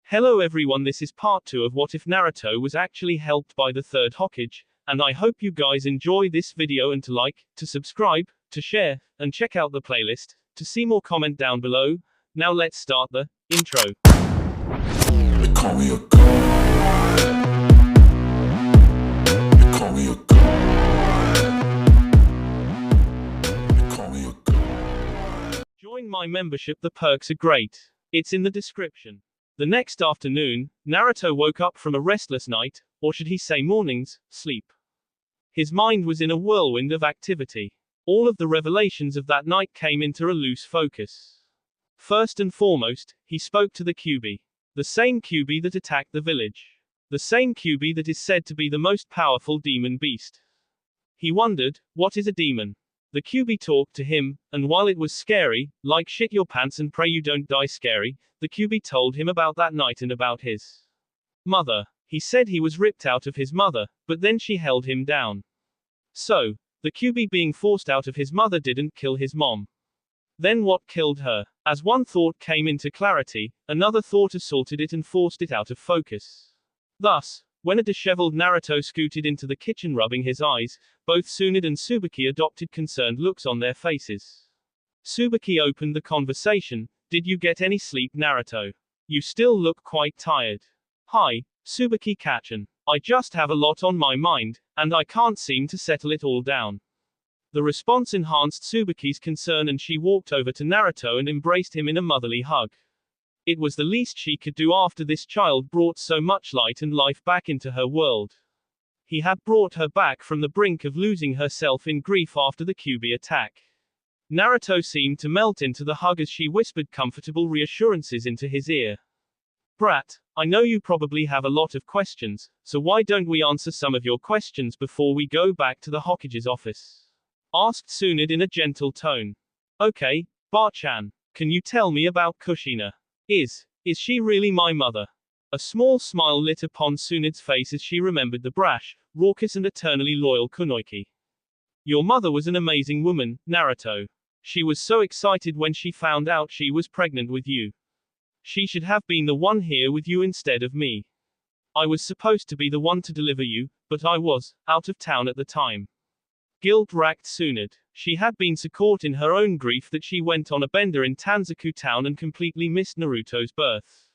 Hello everyone, this is part 2 of What If Naruto was actually helped by the third Hokage, and I hope you guys enjoy this video and to like, to subscribe, to share, and check out the playlist, to see more comment down below. Now let's start the intro. They call me a god. They call me a god. They call me a god. Join my membership, the perks are great. It's in the description. The next afternoon, Naruto woke up from a restless night, or should he say morning's, sleep. His mind was in a whirlwind of activity. All of the revelations of that night came into a loose focus. First and foremost, he spoke to the Kyuubi. The same Kyuubi that attacked the village. The same Kyuubi that is said to be the most powerful demon beast. He wondered, what is a demon? The Kyuubi talked to him, and while it was scary, like shit your pants and pray you don't die scary, the Kyuubi told him about that night and about his mother. He said he was ripped out of his mother, but then she held him down. So, the Kyuubi being forced out of his mother didn't kill his mom. Then what killed her? As one thought came into clarity, another thought assaulted it and forced it out of focus. Thus, when a disheveled Naruto scooted into the kitchen rubbing his eyes, both Tsunade and Tsubaki adopted concerned looks on their faces. Tsubaki opened the conversation. Did you get any sleep, Naruto? You still look quite tired. Hi, Tsubaki-chan. I just have a lot on my mind, and I can't seem to settle it all down. The response enhanced Tsubaki's concern and she walked over to Naruto and embraced him in a motherly hug. It was the least she could do after this child brought so much light and life back into her world. He had brought her back from the brink of losing herself in grief after the Kyuubi attack. Naruto seemed to melt into the hug as she whispered comfortable reassurances into his ear. Brat, I know you probably have a lot of questions, so why don't we answer some of your questions before we go back to the Hokage's office? Asked Tsunade in a gentle tone. Okay, Bart-chan, can you tell me about Kushina? Is she really my mother? A small smile lit upon Tsunade's face as she remembered the brash, raucous and eternally loyal Kunoiki. Your mother was an amazing woman, Naruto. She was so excited when she found out she was pregnant with you. She should have been the one here with you instead of me. I was supposed to be the one to deliver you, but I was out of town at the time. Guilt-racked Tsunade. She had been so caught in her own grief that she went on a bender in Tanzaku town and completely missed Naruto's birth.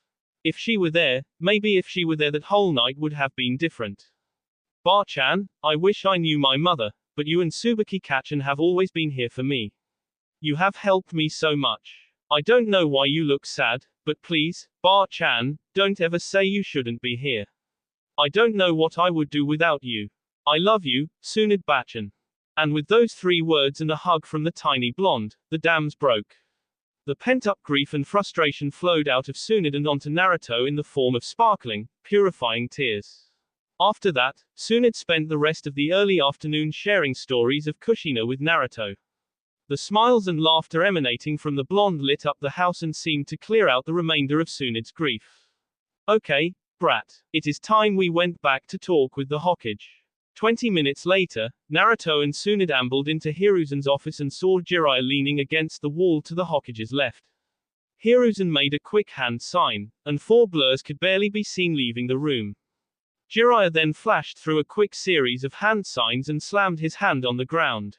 If she were there, maybe if she were there that whole night would have been different. Bart-chan, I wish I knew my mother, but you and Tsubaki-chan have always been here for me. You have helped me so much. I don't know why you look sad, but please, Bart-chan, don't ever say you shouldn't be here. I don't know what I would do without you. I love you, Tsunade-bachan. And with those 3 words and a hug from the tiny blonde, the dams broke. The pent-up grief and frustration flowed out of Tsunade and onto Naruto in the form of sparkling, purifying tears. After that, Tsunade spent the rest of the early afternoon sharing stories of Kushina with Naruto. The smiles and laughter emanating from the blonde lit up the house and seemed to clear out the remainder of Tsunade's grief. Okay, brat, it is time we went back to talk with the Hokage. 20 minutes later, Naruto and Tsunade ambled into Hiruzen's office and saw Jiraiya leaning against the wall to the Hokage's left. Hiruzen made a quick hand sign, and 4 blurs could barely be seen leaving the room. Jiraiya then flashed through a quick series of hand signs and slammed his hand on the ground.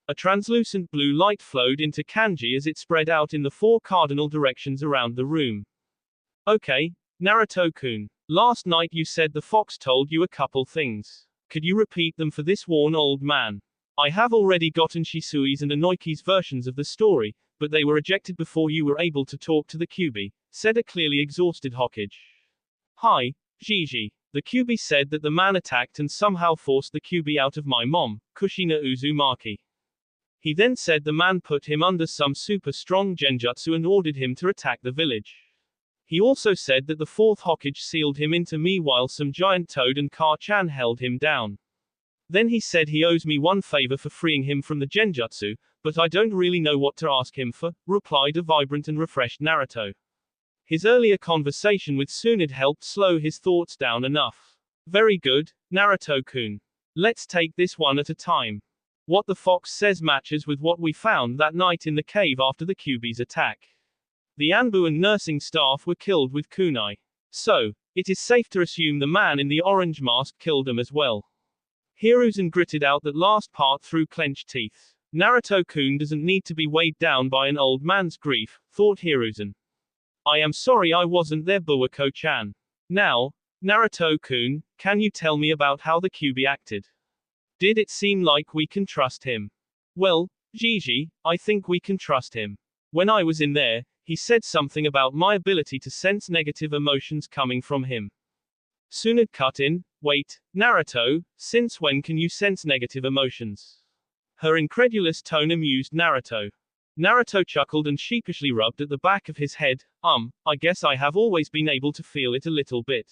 A translucent blue light flowed into kanji as it spread out in the 4 cardinal directions around the room. Okay, Naruto-kun. Last night you said the fox told you a couple things. Could you repeat them for this worn old man? I have already gotten Shisui's and Inoki's versions of the story, but they were ejected before you were able to talk to the Kyuubi, said a clearly exhausted Hokage. Hi, Gigi. The Kyuubi said that the man attacked and somehow forced the Kyuubi out of my mom, Kushina Uzumaki. He then said the man put him under some super strong genjutsu and ordered him to attack the village. He also said that the 4th Hokage sealed him into me while some giant toad and Kar-chan held him down. Then he said he owes me one favor for freeing him from the genjutsu, but I don't really know what to ask him for, replied a vibrant and refreshed Naruto. His earlier conversation with Tsunade helped slow his thoughts down enough. Very good, Naruto-kun. Let's take this one at a time. What the fox says matches with what we found that night in the cave after the Kyuubi's attack. The Anbu and nursing staff were killed with kunai. So, it is safe to assume the man in the orange mask killed him as well. Hiruzen gritted out that last part through clenched teeth. Naruto-kun doesn't need to be weighed down by an old man's grief, thought Hiruzen. I am sorry I wasn't there, Buwako-chan. Now, Naruto-kun, can you tell me about how the Kyuubi acted? Did it seem like we can trust him? Well, Gigi, I think we can trust him. When I was in there, he said something about my ability to sense negative emotions coming from him. Tsunade cut in, wait, Naruto, since when can you sense negative emotions? Her incredulous tone amused Naruto. Naruto chuckled and sheepishly rubbed at the back of his head, I guess I have always been able to feel it a little bit.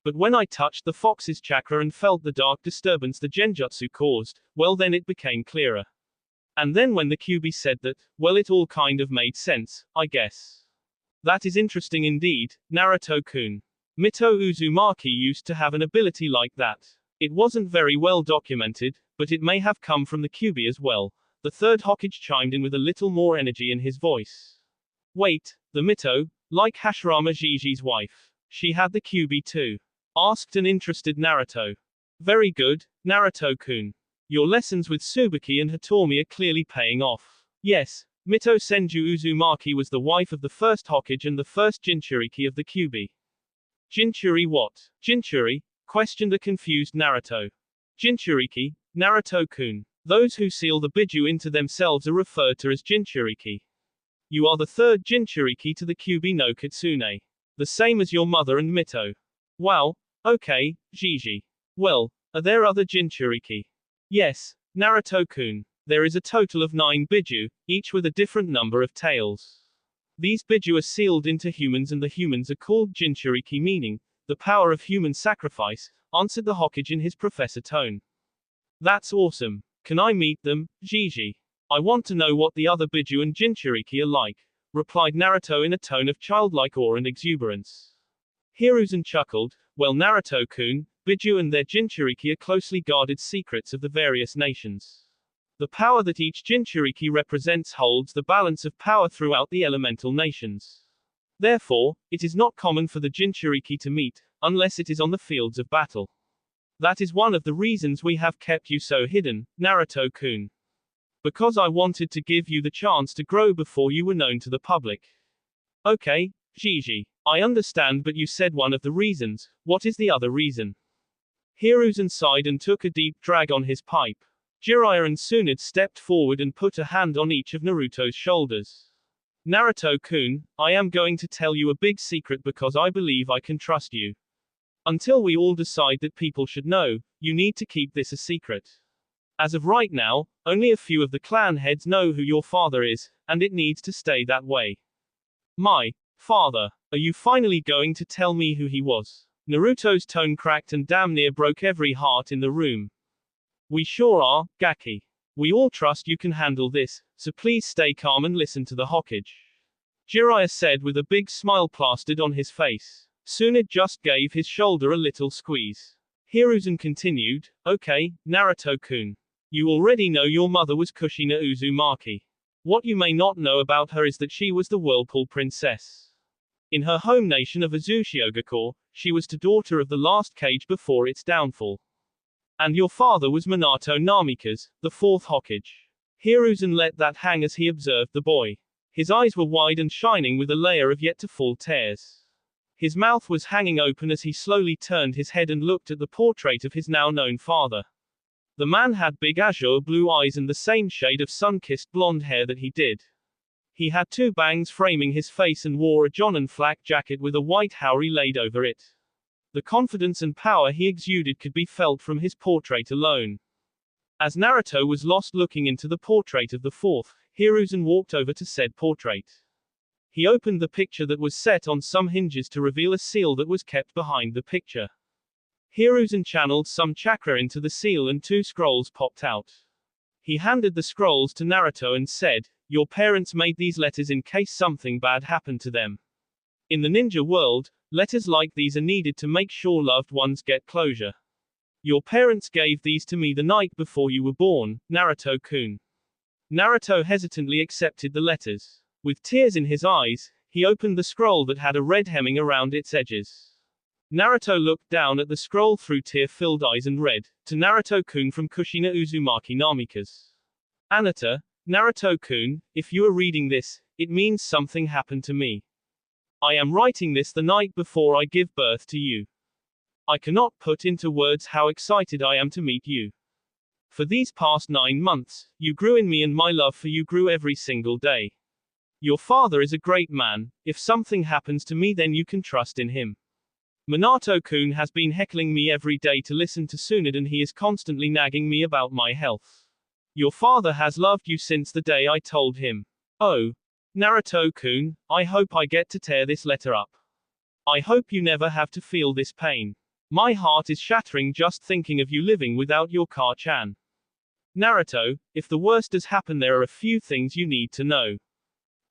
But when I touched the fox's chakra and felt the dark disturbance the genjutsu caused, well then it became clearer. And then when the Kyuubi said that, well it all kind of made sense, I guess. That is interesting indeed, Naruto-kun. Mito Uzumaki used to have an ability like that. It wasn't very well documented, but it may have come from the Kyuubi as well. The third Hokage chimed in with a little more energy in his voice. Wait, the Mito, like Hashirama Gigi's wife. She had the Kyuubi too? Asked an interested Naruto. Very good, Naruto-kun. Your lessons with Tsubaki and Hitomi are clearly paying off. Yes, Mito Senju Uzumaki was the wife of the first Hokage and the first Jinchuriki of the Kyuubi. Jinchuri what? Jinchuri? Questioned a confused Naruto. Jinchuriki, Naruto-kun. Those who seal the Biju into themselves are referred to as Jinchuriki. You are the third Jinchuriki to the Kyuubi no Kitsune. The same as your mother and Mito. Wow, okay, Gigi. Well, are there other Jinchuriki? Yes, Naruto-kun. There is a total of 9 Biju, each with a different number of tails. These Biju are sealed into humans and the humans are called Jinchuriki, meaning, the power of human sacrifice, answered the Hokage in his professor tone. That's awesome. Can I meet them, Gigi? I want to know what the other Biju and Jinchuriki are like, replied Naruto in a tone of childlike awe and exuberance. Hiruzen chuckled, well Naruto-kun, Biju and their Jinchuriki are closely guarded secrets of the various nations. The power that each Jinchuriki represents holds the balance of power throughout the elemental nations. Therefore, it is not common for the Jinchuriki to meet, unless it is on the fields of battle. That is one of the reasons we have kept you so hidden, Naruto-kun. Because I wanted to give you the chance to grow before you were known to the public. Okay, Gigi. I understand, but you said one of the reasons. What is the other reason? Hiruzen sighed and took a deep drag on his pipe. Jiraiya and Tsunade stepped forward and put a hand on each of Naruto's shoulders. Naruto-kun, I am going to tell you a big secret because I believe I can trust you. Until we all decide that people should know, you need to keep this a secret. As of right now, only a few of the clan heads know who your father is, and it needs to stay that way. My father, are you finally going to tell me who he was? Naruto's tone cracked and damn near broke every heart in the room. We sure are, Gaki. We all trust you can handle this, so please stay calm and listen to the Hokage. Jiraiya said with a big smile plastered on his face. Tsunade just gave his shoulder a little squeeze. Hiruzen continued, okay, Naruto-kun. You already know your mother was Kushina Uzumaki. What you may not know about her is that she was the Whirlpool Princess. In her home nation of Azuchiogakure, she was the daughter of the last Kage before its downfall. And your father was Minato Namikaze, the fourth Hokage. Hiruzen let that hang as he observed the boy. His eyes were wide and shining with a layer of yet-to-fall tears. His mouth was hanging open as he slowly turned his head and looked at the portrait of his now-known father. The man had big azure blue eyes and the same shade of sun-kissed blonde hair that he did. He had 2 bangs framing his face and wore a Jonan flak jacket with a white haori laid over it. The confidence and power he exuded could be felt from his portrait alone. As Naruto was lost looking into the portrait of the fourth, Hiruzen walked over to said portrait. He opened the picture that was set on some hinges to reveal a seal that was kept behind the picture. Hiruzen channeled some chakra into the seal and 2 scrolls popped out. He handed the scrolls to Naruto and said, your parents made these letters in case something bad happened to them. In the ninja world, letters like these are needed to make sure loved ones get closure. Your parents gave these to me the night before you were born, Naruto-kun. Naruto hesitantly accepted the letters. With tears in his eyes, He opened the scroll that had a red hemming around its edges. Naruto looked down at the scroll through tear-filled eyes and read, "To Naruto-kun from Kushina Uzumaki Namikaze. Anata, Naruto-kun, if you are reading this, it means something happened to me. I am writing this the night before I give birth to you. I cannot put into words how excited I am to meet you. For these past 9 months, you grew in me and my love for you grew every single day. Your father is a great man. If something happens to me then you can trust in him. Minato-kun has been heckling me every day to listen to Tsunade and he is constantly nagging me about my health. Your father has loved you since the day I told him. Oh, Naruto-kun, I hope I get to tear this letter up. I hope you never have to feel this pain. My heart is shattering just thinking of you living without your Car-chan. Naruto, if the worst does happen there are a few things you need to know.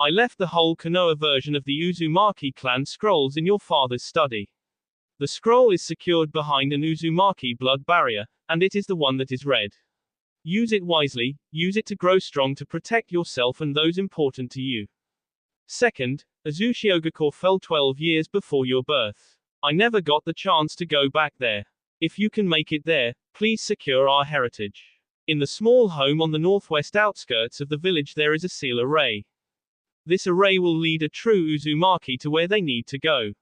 I left the whole Konoha version of the Uzumaki clan scrolls in your father's study. The scroll is secured behind an Uzumaki blood barrier, and it is the one that is red. Use it wisely, use it to grow strong to protect yourself and those important to you. Second, Azuchiogakure fell 12 years before your birth. I never got the chance to go back there. If you can make it there, please secure our heritage. In the small home on the northwest outskirts of the village there is a seal array. This array will lead a true Uzumaki to where they need to go.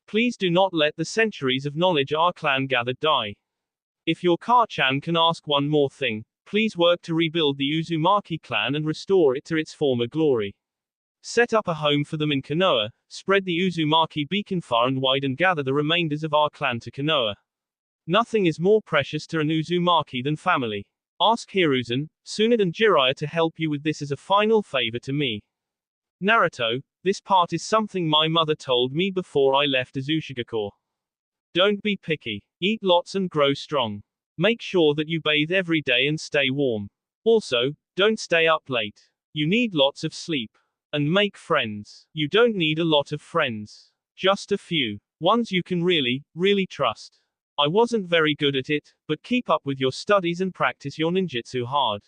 Please do not let the centuries of knowledge our clan gathered die. If your Car-chan can ask one more thing, please work to rebuild the Uzumaki clan and restore it to its former glory. Set up a home for them in Konoha, spread the Uzumaki beacon far and wide and gather the remainders of our clan to Konoha. Nothing is more precious to an Uzumaki than family. Ask Hiruzen, Tsunade and Jiraiya to help you with this as a final favor to me. Naruto, this part is something my mother told me before I left Azuchigakure. Don't be picky. Eat lots and grow strong. Make sure that you bathe every day and stay warm. Also, don't stay up late. You need lots of sleep. And make friends. You don't need a lot of friends. Just a few. Ones you can really, really trust. I wasn't very good at it, but keep up with your studies and practice your ninjutsu hard.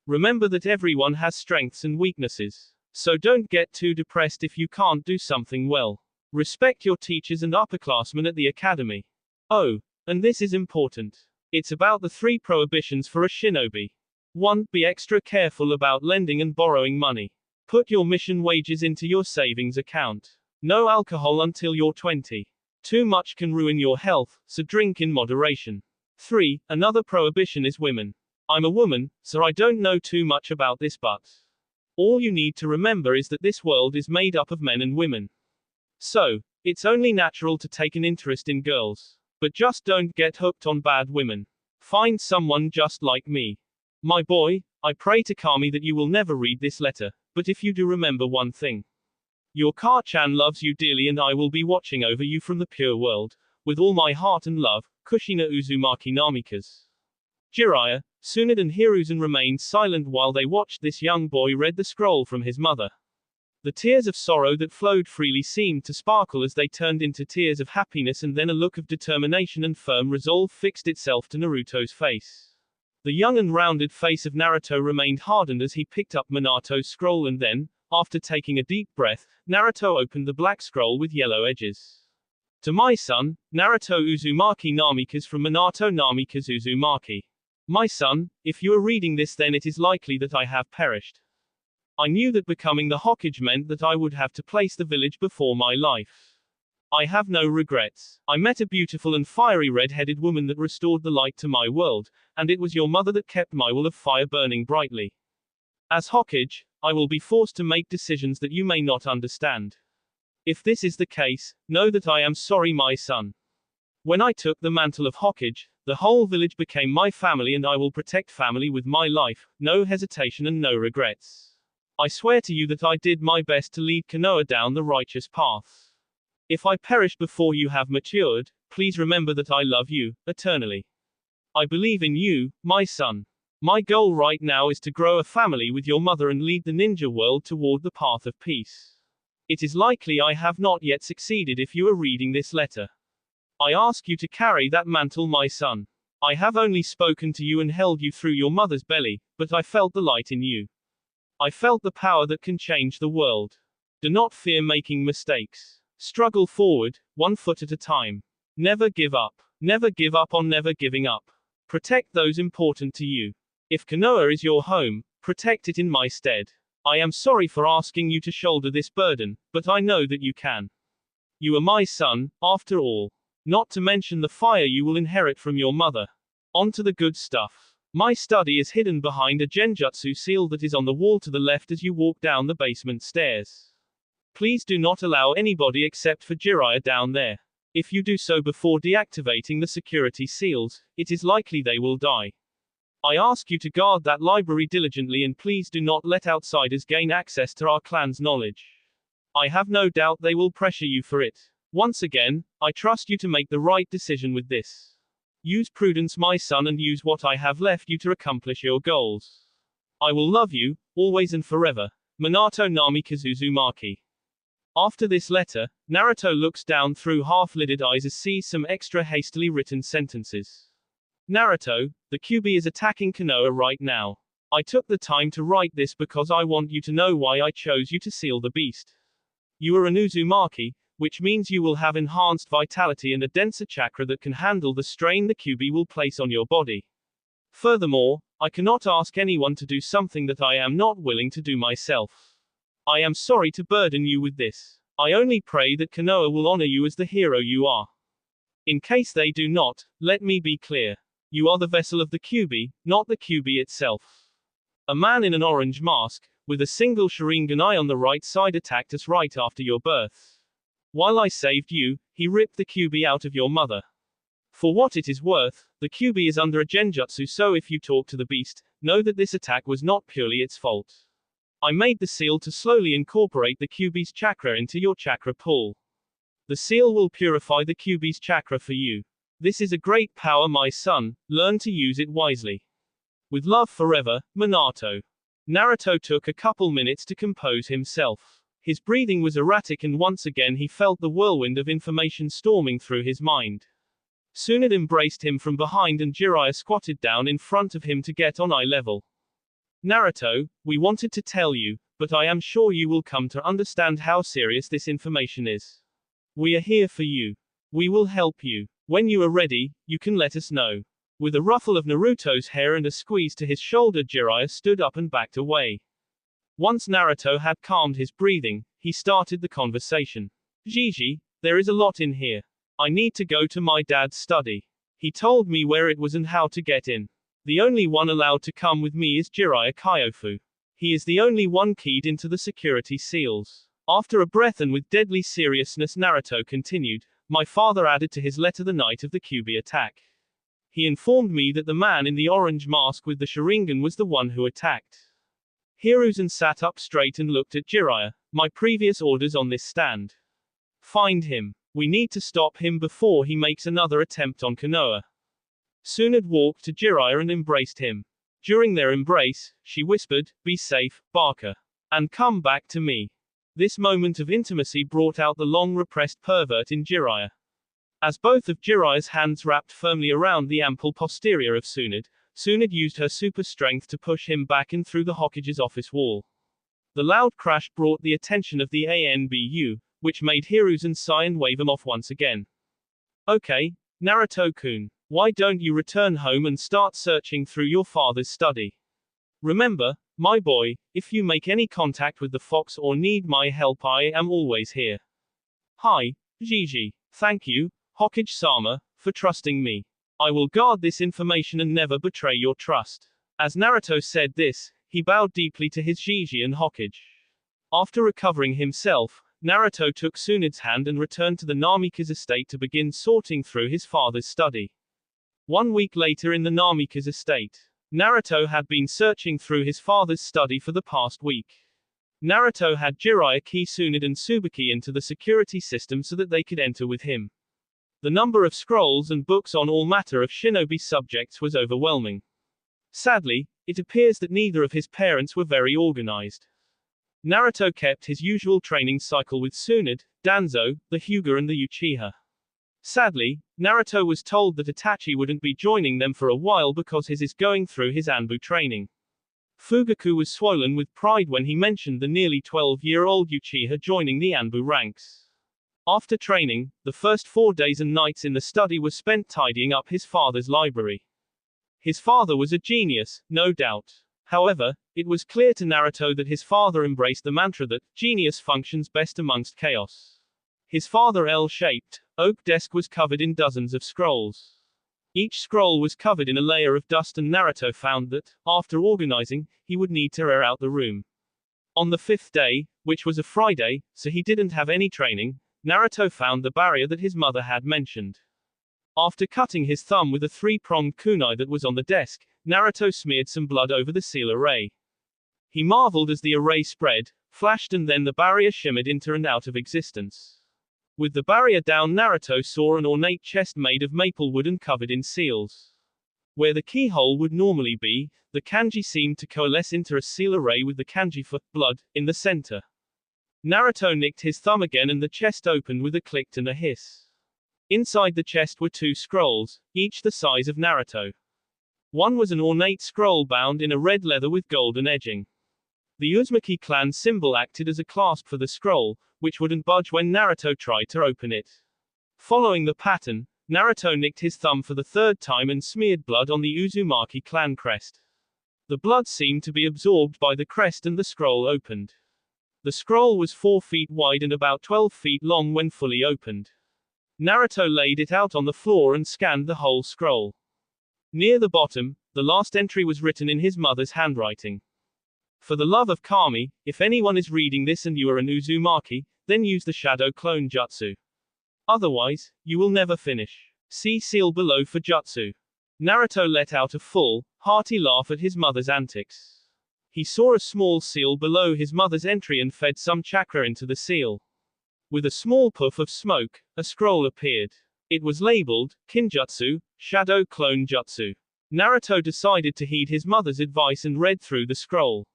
Remember that everyone has strengths and weaknesses. So don't get too depressed if you can't do something well. Respect your teachers and upperclassmen at the academy. Oh, and this is important. It's about the 3 prohibitions for a shinobi. 1. Be extra careful about lending and borrowing money. Put your mission wages into your savings account. No alcohol until you're 20. Too much can ruin your health, so drink in moderation. 3. Another prohibition is women. I'm a woman, so I don't know too much about this but all you need to remember is that this world is made up of men and women. So, it's only natural to take an interest in girls. But just don't get hooked on bad women. Find someone just like me. My boy, I pray to Kami that you will never read this letter, but if you do remember one thing. Your Car-chan loves you dearly and I will be watching over you from the pure world, with all my heart and love, Kushina Uzumaki Namikaze. Jiraiya, Tsunade and Hiruzen remained silent while they watched this young boy read the scroll from his mother. The tears of sorrow that flowed freely seemed to sparkle as they turned into tears of happiness and then a look of determination and firm resolve fixed itself to Naruto's face. The young and rounded face of Naruto remained hardened as he picked up Minato's scroll and then, after taking a deep breath, Naruto opened the black scroll with yellow edges. To my son, Naruto Uzumaki Namikaze from Minato Namikaze Uzumaki. My son, if you are reading this then it is likely that I have perished. I knew that becoming the Hokage meant that I would have to place the village before my life. I have no regrets. I met a beautiful and fiery red-headed woman that restored the light to my world, and it was your mother that kept my will of fire burning brightly. As Hokage, I will be forced to make decisions that you may not understand. If this is the case, know that I am sorry my son. When I took the mantle of Hokage, the whole village became my family and I will protect family with my life, no hesitation and no regrets. I swear to you that I did my best to lead Konoha down the righteous path. If I perish before you have matured, please remember that I love you, eternally. I believe in you, my son. My goal right now is to grow a family with your mother and lead the ninja world toward the path of peace. It is likely I have not yet succeeded if you are reading this letter. I ask you to carry that mantle my son. I have only spoken to you and held you through your mother's belly, but I felt the light in you. I felt the power that can change the world. Do not fear making mistakes. Struggle forward, 1 foot at a time. Never give up. Never give up on never giving up. Protect those important to you. If Konoha is your home, protect it in my stead. I am sorry for asking you to shoulder this burden, but I know that you can. You are my son, after all. Not to mention the fire you will inherit from your mother. On to the good stuff. My study is hidden behind a genjutsu seal that is on the wall to the left as you walk down the basement stairs. Please do not allow anybody except for Jiraiya down there. If you do so before deactivating the security seals, it is likely they will die. I ask you to guard that library diligently and please do not let outsiders gain access to our clan's knowledge. I have no doubt they will pressure you for it. Once again, I trust you to make the right decision with this. Use prudence, my son, and use what I have left you to accomplish your goals. I will love you, always and forever. Minato Namikaze Uzumaki. After this letter, Naruto looks down through half-lidded eyes and sees some extra hastily written sentences. Naruto, the QB is attacking Konoha right now. I took the time to write this because I want you to know why I chose you to seal the beast. You are an Uzumaki, which means you will have enhanced vitality and a denser chakra that can handle the strain the QB will place on your body. Furthermore, I cannot ask anyone to do something that I am not willing to do myself. I am sorry to burden you with this. I only pray that Konoha will honor you as the hero you are. In case they do not, let me be clear. You are the vessel of the QB, not the QB itself. A man in an orange mask, with a single Sharingan eye on the right side attacked us right after your birth. While I saved you, he ripped the QB out of your mother. For what it is worth, the QB is under a genjutsu, so if you talk to the beast, know that this attack was not purely its fault. I made the seal to slowly incorporate the QB's chakra into your chakra pool. The seal will purify the QB's chakra for you. This is a great power, my son, learn to use it wisely. With love forever, Minato. Naruto took a couple minutes to compose himself. His breathing was erratic and once again he felt the whirlwind of information storming through his mind. Tsunade embraced him from behind and Jiraiya squatted down in front of him to get on eye level. Naruto, we wanted to tell you, but I am sure you will come to understand how serious this information is. We are here for you. We will help you. When you are ready, you can let us know. With a ruffle of Naruto's hair and a squeeze to his shoulder, Jiraiya stood up and backed away. Once Naruto had calmed his breathing, he started the conversation. Gigi, there is a lot in here. I need to go to my dad's study. He told me where it was and how to get in. The only one allowed to come with me is Jiraiya Kyofu. He is the only one keyed into the security seals. After a breath and with deadly seriousness, Naruto continued, my father added to his letter the night of the QB attack. He informed me that the man in the orange mask with the Sharingan was the one who attacked. Hiruzen sat up straight and looked at Jiraiya. My previous orders on this stand. Find him. We need to stop him before he makes another attempt on Konoha. Tsunade walked to Jiraiya and embraced him. During their embrace, she whispered, be safe, Barker. And come back to me. This moment of intimacy brought out the long-repressed pervert in Jiraiya. As both of Jiraiya's hands wrapped firmly around the ample posterior of Tsunade, Tsunade used her super strength to push him back and through the Hokage's office wall. The loud crash brought the attention of the ANBU, which made Hiruzen sigh and wave him off once again. Okay, Naruto-kun, why don't you return home and start searching through your father's study? Remember, my boy, if you make any contact with the fox or need my help, I am always here. Hi, Gigi. Thank you, Hokage-sama, for trusting me. I will guard this information and never betray your trust. As Naruto said this, he bowed deeply to his Gigi and Hokage. After recovering himself, Naruto took Tsunade's hand and returned to the Namikaze estate to begin sorting through his father's study. 1 week later in the Namikaze estate, Naruto had been searching through his father's study for the past week. Naruto had Jiraiya key Tsunade and Tsubaki into the security system so that they could enter with him. The number of scrolls and books on all matter of shinobi subjects was overwhelming. Sadly, it appears that neither of his parents were very organized. Naruto kept his usual training cycle with Tsunade, Danzo, the Hyuga and the Uchiha. Sadly, Naruto was told that Itachi wouldn't be joining them for a while because his is going through his Anbu training. Fugaku was swollen with pride when he mentioned the nearly 12-year-old Uchiha joining the Anbu ranks. After training, the first 4 days and nights in the study were spent tidying up his father's library. His father was a genius, no doubt. However, it was clear to Naruto that his father embraced the mantra that genius functions best amongst chaos. His father's L-shaped, oak desk was covered in dozens of scrolls. Each scroll was covered in a layer of dust, and Naruto found that, after organizing, he would need to air out the room. On the 5th day, which was a Friday, so he didn't have any training, Naruto found the barrier that his mother had mentioned. After cutting his thumb with a 3-pronged kunai that was on the desk, Naruto smeared some blood over the seal array. He marveled as the array spread, flashed, and then the barrier shimmered into and out of existence. With the barrier down, Naruto saw an ornate chest made of maple wood and covered in seals. Where the keyhole would normally be, the kanji seemed to coalesce into a seal array with the kanji for blood in the center. Naruto nicked his thumb again and the chest opened with a click and a hiss. Inside the chest were 2 scrolls, each the size of Naruto. One was an ornate scroll bound in a red leather with golden edging. The Uzumaki clan symbol acted as a clasp for the scroll, which wouldn't budge when Naruto tried to open it. Following the pattern, Naruto nicked his thumb for the 3rd time and smeared blood on the Uzumaki clan crest. The blood seemed to be absorbed by the crest and the scroll opened. The scroll was 4 feet wide and about 12 feet long when fully opened. Naruto laid it out on the floor and scanned the whole scroll. Near the bottom, the last entry was written in his mother's handwriting. For the love of Kami, if anyone is reading this and you are an Uzumaki, then use the shadow clone jutsu. Otherwise, you will never finish. See seal below for jutsu. Naruto let out a full, hearty laugh at his mother's antics. He saw a small seal below his mother's entry and fed some chakra into the seal. With a small puff of smoke, a scroll appeared. It was labeled, Kinjutsu, Shadow Clone Jutsu. Naruto decided to heed his mother's advice and read through the scroll.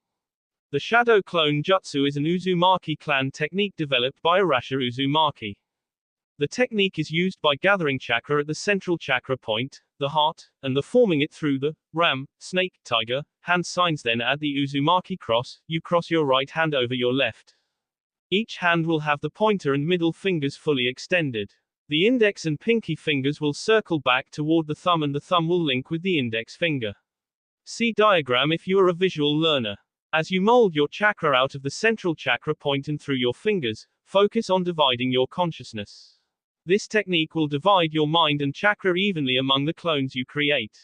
The Shadow Clone Jutsu is an Uzumaki clan technique developed by Arasha Uzumaki. The technique is used by gathering chakra at the central chakra point, the heart, and the forming it through the ram, snake, tiger, hand signs. Then add the Uzumaki cross, you cross your right hand over your left. Each hand will have the pointer and middle fingers fully extended. The index and pinky fingers will circle back toward the thumb and the thumb will link with the index finger. See diagram if you are a visual learner. As you mold your chakra out of the central chakra point and through your fingers, focus on dividing your consciousness. This technique will divide your mind and chakra evenly among the clones you create.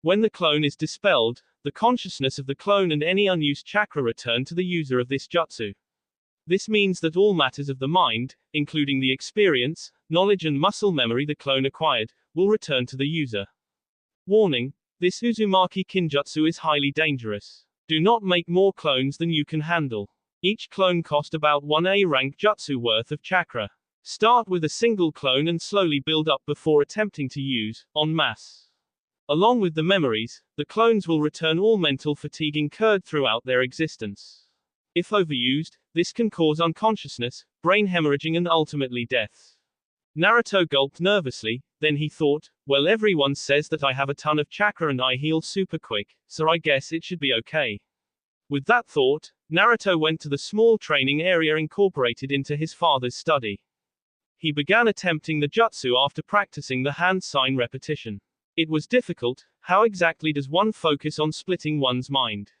When the clone is dispelled, the consciousness of the clone and any unused chakra return to the user of this jutsu. This means that all matters of the mind, including the experience, knowledge and muscle memory the clone acquired, will return to the user. Warning: this Uzumaki Kinjutsu is highly dangerous. Do not make more clones than you can handle. Each clone cost about 1 A rank jutsu worth of chakra. Start with a single clone and slowly build up before attempting to use, en masse. Along with the memories, the clones will return all mental fatigue incurred throughout their existence. If overused, this can cause unconsciousness, brain hemorrhaging and ultimately death. Naruto gulped nervously, then he thought, well, everyone says that I have a ton of chakra and I heal super quick, so I guess it should be okay. With that thought, Naruto went to the small training area incorporated into his father's study. He began attempting the jutsu after practicing the hand sign repetition. It was difficult. How exactly does one focus on splitting one's mind?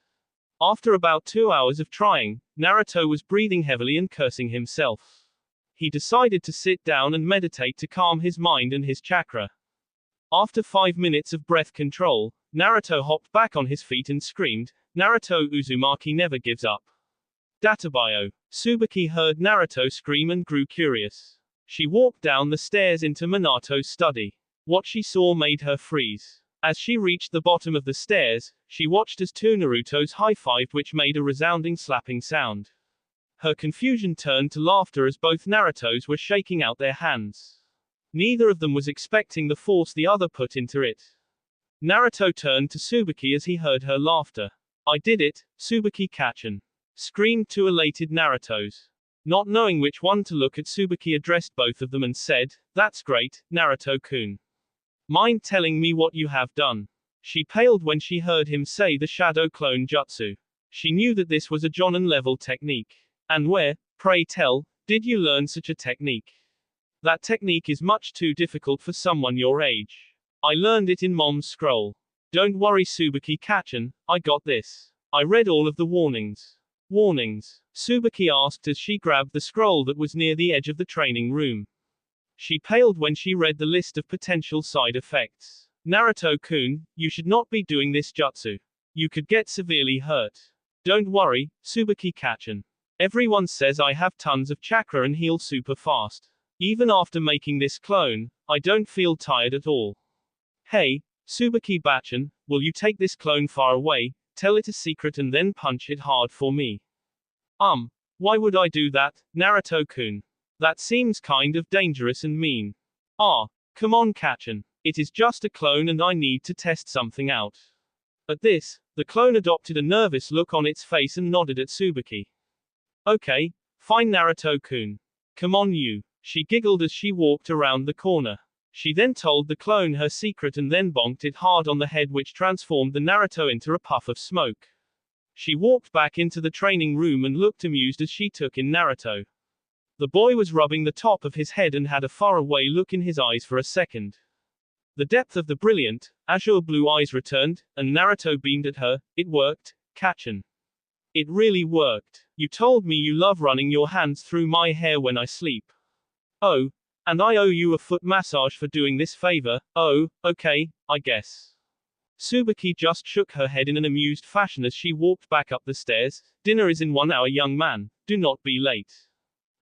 After about 2 hours of trying, Naruto was breathing heavily and cursing himself. He decided to sit down and meditate to calm his mind and his chakra. After 5 minutes of breath control, Naruto hopped back on his feet and screamed, Naruto Uzumaki never gives up. Databio. Tsubaki heard Naruto scream and grew curious. She walked down the stairs into Minato's study. What she saw made her freeze. As she reached the bottom of the stairs, she watched as 2 Narutos high-fived, which made a resounding slapping sound. Her confusion turned to laughter as both Narutos were shaking out their hands. Neither of them was expecting the force the other put into it. Naruto turned to Tsubaki as he heard her laughter. I did it, Tsubaki-kachan, screamed 2 elated Narutos. Not knowing which one to look at, Tsubaki addressed both of them and said, that's great, Naruto-kun. Mind telling me what you have done? She paled when she heard him say the shadow clone jutsu. She knew that this was a Jonin level technique. And where, pray tell, did you learn such a technique? That technique is much too difficult for someone your age. I learned it in Mom's scroll. Don't worry Tsubaki-chan, I got this. I read all of the warnings. Warnings? Tsubaki asked as she grabbed the scroll that was near the edge of the training room. She paled when she read the list of potential side effects. Naruto-kun, you should not be doing this jutsu. You could get severely hurt. Don't worry, Tsubaki-chan. Everyone says I have tons of chakra and heal super fast. Even after making this clone, I don't feel tired at all. Hey, Tsubaki-bachan, will you take this clone far away, tell it a secret and then punch it hard for me? Why would I do that, Naruto-kun? That seems kind of dangerous and mean. Come on Kachan. It is just a clone and I need to test something out. At this, the clone adopted a nervous look on its face and nodded at Tsubaki. Okay, fine Naruto-kun. Come on you. She giggled as she walked around the corner. She then told the clone her secret and then bonked it hard on the head, which transformed the Naruto into a puff of smoke. She walked back into the training room and looked amused as she took in Naruto. The boy was rubbing the top of his head and had a faraway look in his eyes for a second. The depth of the brilliant, azure blue eyes returned, and Naruto beamed at her. It worked, Kachan. It really worked. You told me you love running your hands through my hair when I sleep. Oh, and I owe you a foot massage for doing this favor. Oh, okay, I guess. Tsubaki just shook her head in an amused fashion as she walked back up the stairs. Dinner is in 1 hour, young man. Do not be late.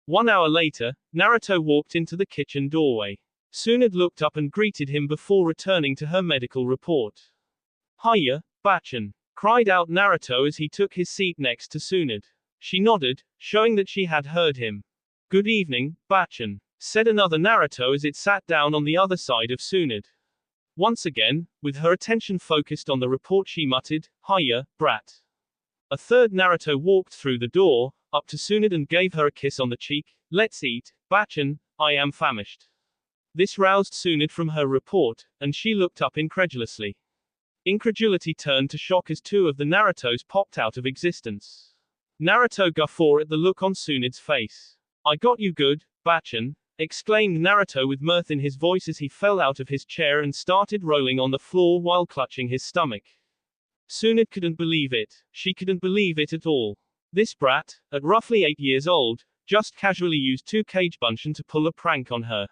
1 hour later, Naruto walked into the kitchen doorway. Tsunade looked up and greeted him before returning to her medical report. Hiya, Bachan, cried out Naruto as he took his seat next to Tsunade. She nodded, showing that she had heard him. Good evening, Bachan, said another Naruto as it sat down on the other side of Tsunade. Once again, with her attention focused on the report, she muttered, Hiya, brat. A third Naruto walked through the door, up to Tsunade and gave her a kiss on the cheek. Let's eat, Bachan, I am famished. This roused Tsunade from her report, and she looked up incredulously. Incredulity turned to shock as 2 of the Narutos popped out of existence. Naruto guffawed at the look on Tsunade's face. I got you good, Bachan, exclaimed Naruto with mirth in his voice as he fell out of his chair and started rolling on the floor while clutching his stomach. Tsunade couldn't believe it. She couldn't believe it at all. This brat, at roughly 8 years old, just casually used 2 cage bunshin to pull a prank on her.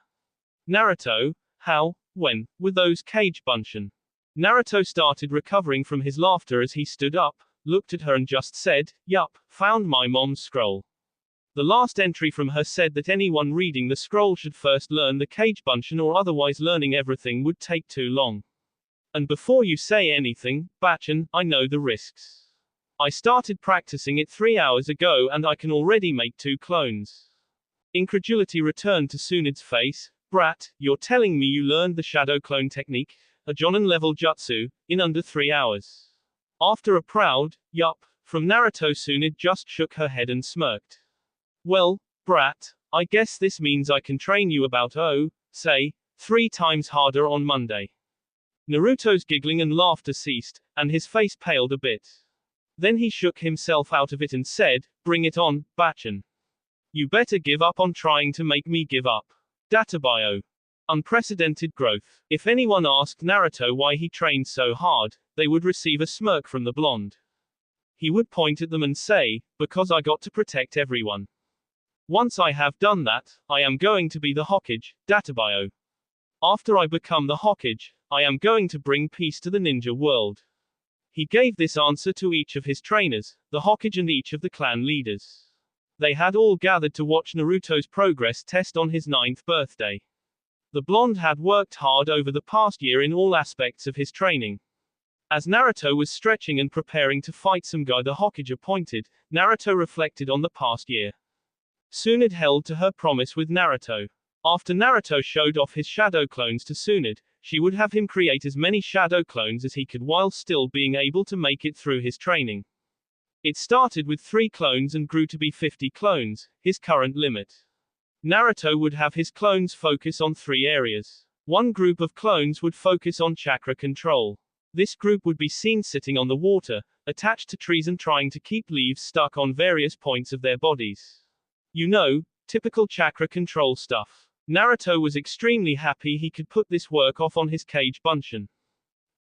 Naruto, how, when, were those cage bunshin? Naruto started recovering from his laughter as he stood up, looked at her and just said, yup, found my mom's scroll. The last entry from her said that anyone reading the scroll should first learn the cage bunshin, or otherwise learning everything would take too long. And before you say anything, Bachan, I know the risks. I started practicing it 3 hours ago and I can already make 2 clones. Incredulity returned to Tsunade's face. Brat, you're telling me you learned the shadow clone technique, a Jonin level jutsu, in under 3 hours? After a proud, yup, from Naruto, Tsunade just shook her head and smirked. Well, brat, I guess this means I can train you about, say, 3 times harder on Monday. Naruto's giggling and laughter ceased, and his face paled a bit. Then he shook himself out of it and said, bring it on, Bachan. You better give up on trying to make me give up. Databio. Unprecedented growth. If anyone asked Naruto why he trained so hard, they would receive a smirk from the blonde. He would point at them and say, because I got to protect everyone. Once I have done that, I am going to be the Hokage, Databio. After I become the Hokage, I am going to bring peace to the ninja world. He gave this answer to each of his trainers, the Hokage and each of the clan leaders. They had all gathered to watch Naruto's progress test on his 9th birthday. The blonde had worked hard over the past year in all aspects of his training. As Naruto was stretching and preparing to fight some guy the Hokage appointed, Naruto reflected on the past year. Tsunade held to her promise with Naruto. After Naruto showed off his shadow clones to Tsunade, she would have him create as many shadow clones as he could while still being able to make it through his training. It started with 3 clones and grew to be 50 clones, his current limit. Naruto would have his clones focus on 3 areas. One group of clones would focus on chakra control. This group would be seen sitting on the water, attached to trees and trying to keep leaves stuck on various points of their bodies. You know, typical chakra control stuff. Naruto was extremely happy he could put this work off on his Kage Bunshin.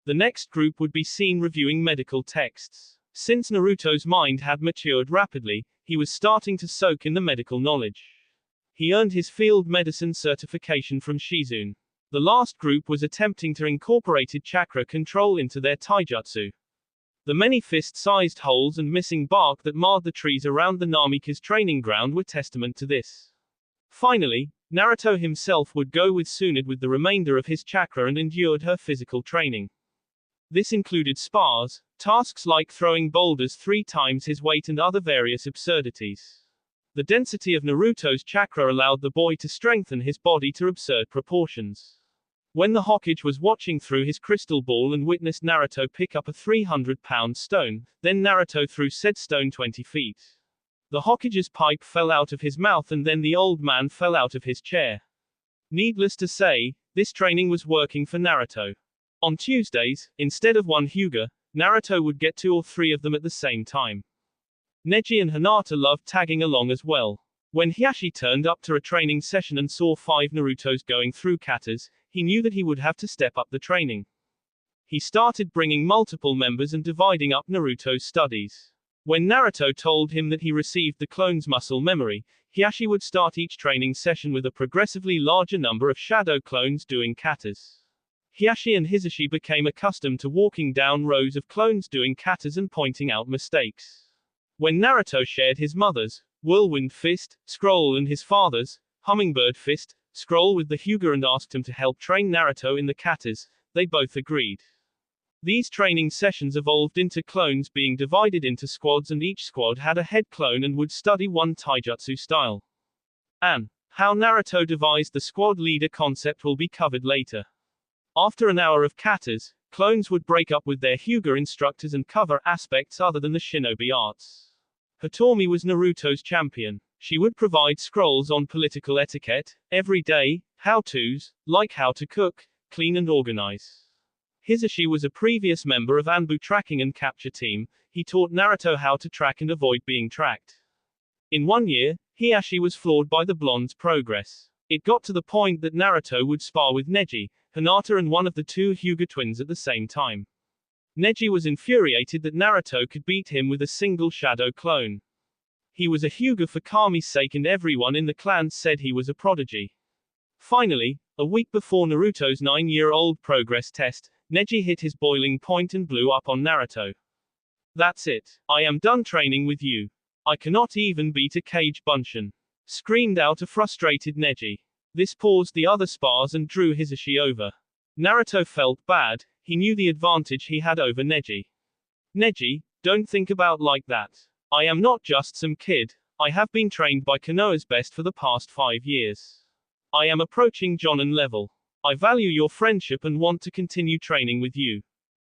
The next group would be seen reviewing medical texts. Since Naruto's mind had matured rapidly, he was starting to soak in the medical knowledge. He earned his field medicine certification from Shizune. The last group was attempting to incorporate chakra control into their taijutsu. The many fist-sized holes and missing bark that marred the trees around the Namikaze training ground were testament to this. Finally, Naruto himself would go with Tsunade with the remainder of his chakra and endured her physical training. This included spars, tasks like throwing boulders 3 times his weight and other various absurdities. The density of Naruto's chakra allowed the boy to strengthen his body to absurd proportions. When the Hokage was watching through his crystal ball and witnessed Naruto pick up a 300-pound stone, then Naruto threw said stone 20 feet. The Hokage's pipe fell out of his mouth and then the old man fell out of his chair. Needless to say, this training was working for Naruto. On Tuesdays, instead of one Hyuga, Naruto would get 2 or 3 of them at the same time. Neji and Hinata loved tagging along as well. When Hiashi turned up to a training session and saw 5 Narutos going through katas, he knew that he would have to step up the training. He started bringing multiple members and dividing up Naruto's studies. When Naruto told him that he received the clone's muscle memory, Hiashi would start each training session with a progressively larger number of shadow clones doing katas. Hiashi and Hisashi became accustomed to walking down rows of clones doing katas and pointing out mistakes. When Naruto shared his mother's whirlwind fist, scroll and his father's hummingbird fist, scroll with the Hyuga and asked him to help train Naruto in the katas, they both agreed. These training sessions evolved into clones being divided into squads and each squad had a head clone and would study one taijutsu style. And how Naruto devised the squad leader concept will be covered later. After an hour of katas, clones would break up with their Hyuga instructors and cover aspects other than the shinobi arts. Hitomi was Naruto's champion. She would provide scrolls on political etiquette, everyday how-tos, like how to cook, clean and organize. Hisashi was a previous member of Anbu tracking and capture team. He taught Naruto how to track and avoid being tracked. In 1 year, Hiashi was floored by the blonde's progress. It got to the point that Naruto would spar with Neji, Hinata and one of the 2 Hyuga twins at the same time. Neji was infuriated that Naruto could beat him with a single shadow clone. He was a Hyuga for Kami's sake and everyone in the clan said he was a prodigy. Finally, a week before Naruto's 9-year-old progress test, Neji hit his boiling point and blew up on Naruto. That's it. I am done training with you. I cannot even beat a Kage Bunshin. Screamed out a frustrated Neji. This paused the other spars and drew Hisashi over. Naruto felt bad, he knew the advantage he had over Neji. Neji, don't think about like that. I am not just some kid, I have been trained by Konoha's best for the past 5 years. I am approaching Jonin level. I value your friendship and want to continue training with you.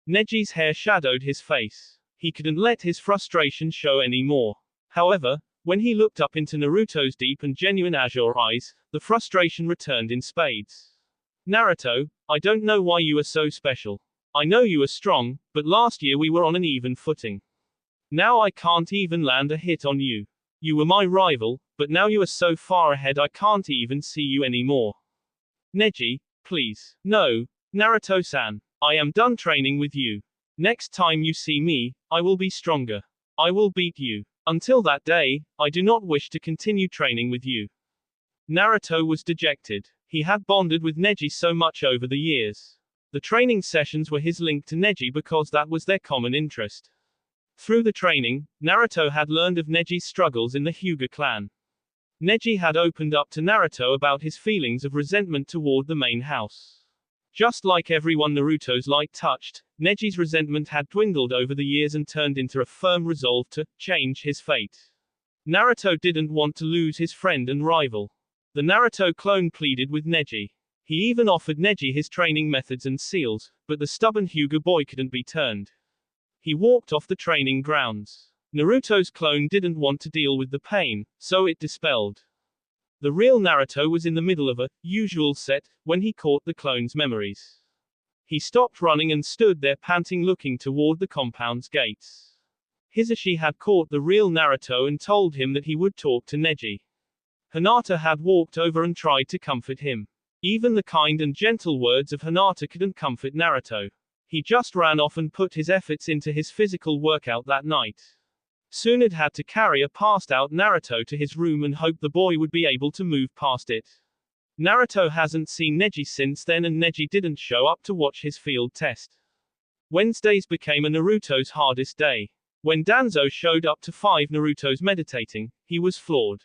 Neji's hair shadowed his face. He couldn't let his frustration show anymore. However, when he looked up into Naruto's deep and genuine azure eyes, the frustration returned in spades. Naruto, I don't know why you are so special. I know you are strong, but last year we were on an even footing. Now I can't even land a hit on you. You were my rival, but now you are so far ahead I can't even see you anymore. Neji, please. No, Naruto-san. I am done training with you. Next time you see me, I will be stronger. I will beat you. Until that day, I do not wish to continue training with you. Naruto was dejected. He had bonded with Neji so much over the years. The training sessions were his link to Neji because that was their common interest. Through the training, Naruto had learned of Neji's struggles in the Hyuga clan. Neji had opened up to Naruto about his feelings of resentment toward the main house. Just like everyone Naruto's light touched, Neji's resentment had dwindled over the years and turned into a firm resolve to change his fate. Naruto didn't want to lose his friend and rival. The Naruto clone pleaded with Neji. He even offered Neji his training methods and seals, but the stubborn Hyuga boy couldn't be turned. He walked off the training grounds. Naruto's clone didn't want to deal with the pain, so it dispelled. The real Naruto was in the middle of a usual set when he caught the clone's memories. He stopped running and stood there panting, looking toward the compound's gates. Hisashi had caught the real Naruto and told him that he would talk to Neji. Hinata had walked over and tried to comfort him. Even the kind and gentle words of Hinata couldn't comfort Naruto. He just ran off and put his efforts into his physical workout that night. Soon it had to carry a passed-out Naruto to his room and hope the boy would be able to move past it. Naruto hasn't seen Neji since then, and Neji didn't show up to watch his field test. Wednesdays became a Naruto's hardest day. When Danzo showed up to 5 Naruto's meditating, he was floored.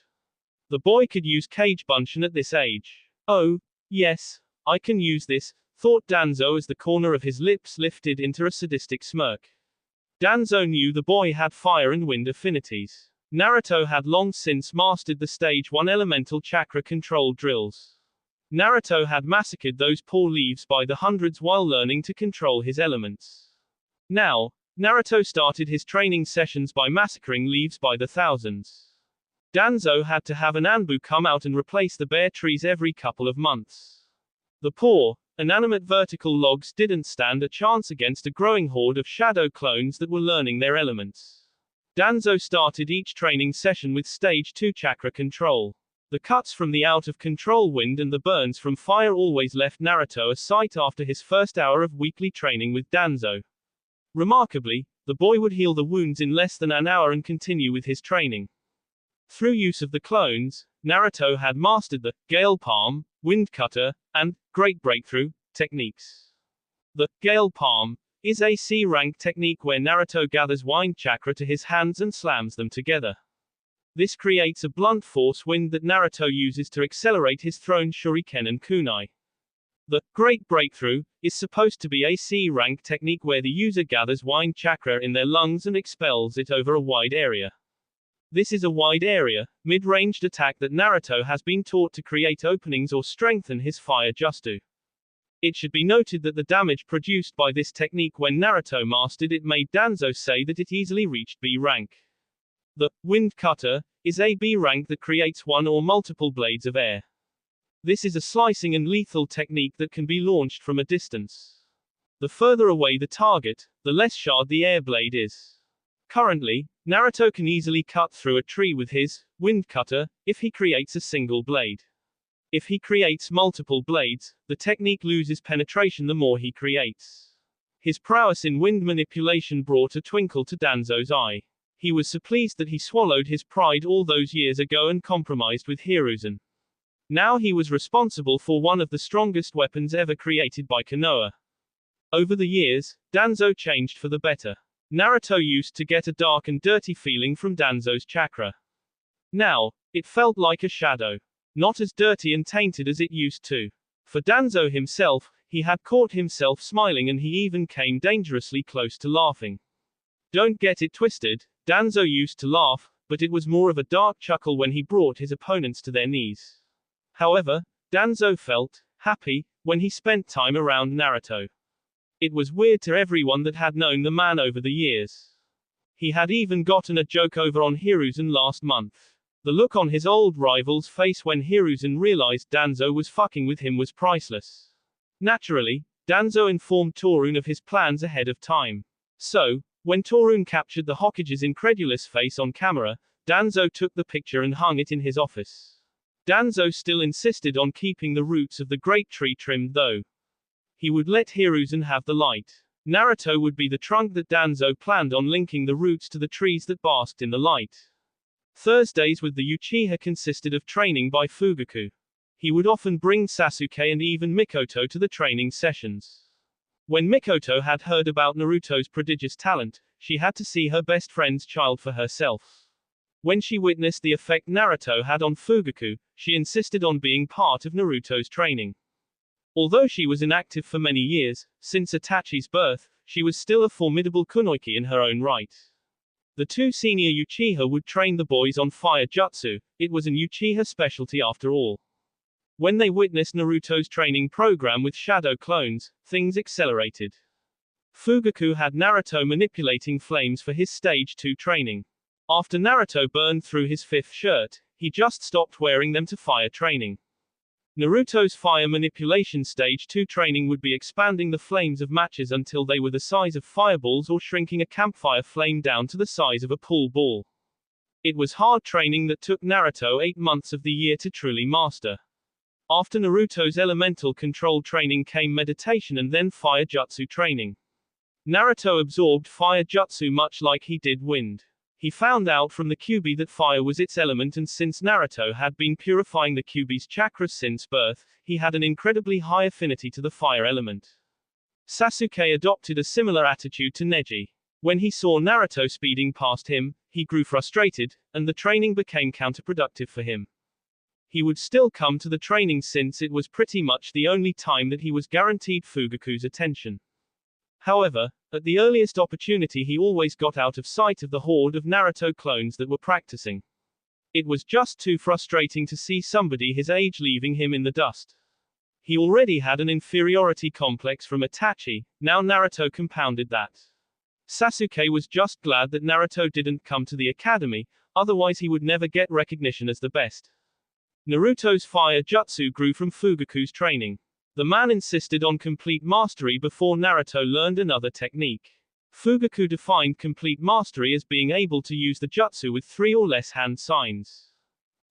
The boy could use Kage Bunshin at this age. Oh, yes, I can use this, thought Danzo as the corner of his lips lifted into a sadistic smirk. Danzo knew the boy had fire and wind affinities. Naruto had long since mastered the stage 1 elemental chakra control drills. Naruto had massacred those poor leaves by the hundreds while learning to control his elements. Now, Naruto started his training sessions by massacring leaves by the thousands. Danzo had to have an Anbu come out and replace the bare trees every couple of months. The poor, inanimate vertical logs didn't stand a chance against a growing horde of shadow clones that were learning their elements. Danzo started each training session with stage 2 chakra control. The cuts from the out-of-control wind and the burns from fire always left Naruto a sight after his first hour of weekly training with Danzo. Remarkably, the boy would heal the wounds in less than an hour and continue with his training. Through use of the clones, Naruto had mastered the Gale Palm, Wind Cutter, and Great Breakthrough techniques. The Gale Palm is a C-rank technique where Naruto gathers wind chakra to his hands and slams them together. This creates a blunt force wind that Naruto uses to accelerate his thrown shuriken and kunai. The Great Breakthrough is supposed to be a C-rank technique where the user gathers wind chakra in their lungs and expels it over a wide area. This is a wide area, mid-ranged attack that Naruto has been taught to create openings or strengthen his fire jutsu. It should be noted that the damage produced by this technique when Naruto mastered it made Danzo say that it easily reached B rank. The Wind Cutter is a B rank that creates one or multiple blades of air. This is a slicing and lethal technique that can be launched from a distance. The further away the target, the less sharp the air blade is. Currently, Naruto can easily cut through a tree with his Wind Cutter if he creates a single blade. If he creates multiple blades, the technique loses penetration the more he creates. His prowess in wind manipulation brought a twinkle to Danzo's eye. He was so pleased that he swallowed his pride all those years ago and compromised with Hiruzen. Now he was responsible for one of the strongest weapons ever created by Konoha. Over the years, Danzo changed for the better. Naruto used to get a dark and dirty feeling from Danzo's chakra. Now, it felt like a shadow. Not as dirty and tainted as it used to. For Danzo himself, he had caught himself smiling and he even came dangerously close to laughing. Don't get it twisted, Danzo used to laugh, but it was more of a dark chuckle when he brought his opponents to their knees. However, Danzo felt happy when he spent time around Naruto. It was weird to everyone that had known the man over the years. He had even gotten a joke over on Hiruzen last month. The look on his old rival's face when Hiruzen realized Danzo was fucking with him was priceless. Naturally, Danzo informed Torun of his plans ahead of time. So, when Torun captured the Hokage's incredulous face on camera, Danzo took the picture and hung it in his office. Danzo still insisted on keeping the roots of the great tree trimmed though. He would let Hiruzen have the light. Naruto would be the trunk that Danzo planned on linking the roots to the trees that basked in the light. Thursdays with the Uchiha consisted of training by Fugaku. He would often bring Sasuke and even Mikoto to the training sessions. When Mikoto had heard about Naruto's prodigious talent, she had to see her best friend's child for herself. When she witnessed the effect Naruto had on Fugaku, she insisted on being part of Naruto's training. Although she was inactive for many years, since Itachi's birth, she was still a formidable kunoichi in her own right. The two senior Uchiha would train the boys on fire jutsu, it was an Uchiha specialty after all. When they witnessed Naruto's training program with shadow clones, things accelerated. Fugaku had Naruto manipulating flames for his stage 2 training. After Naruto burned through his 5th shirt, he just stopped wearing them to fire training. Naruto's fire manipulation stage 2 training would be expanding the flames of matches until they were the size of fireballs or shrinking a campfire flame down to the size of a pool ball. It was hard training that took Naruto 8 months of the year to truly master. After Naruto's elemental control training came meditation and then fire jutsu training. Naruto absorbed fire jutsu much like he did wind. He found out from the Kyuubi that fire was its element, and since Naruto had been purifying the Kyuubi's chakras since birth, he had an incredibly high affinity to the fire element. Sasuke adopted a similar attitude to Neji. When he saw Naruto speeding past him, he grew frustrated, and the training became counterproductive for him. He would still come to the training since it was pretty much the only time that he was guaranteed Fugaku's attention. However, at the earliest opportunity he always got out of sight of the horde of Naruto clones that were practicing. It was just too frustrating to see somebody his age leaving him in the dust. He already had an inferiority complex from Itachi, now Naruto compounded that. Sasuke was just glad that Naruto didn't come to the academy, otherwise he would never get recognition as the best. Naruto's fire jutsu grew from Fugaku's training. The man insisted on complete mastery before Naruto learned another technique. Fugaku defined complete mastery as being able to use the jutsu with 3 or less hand signs.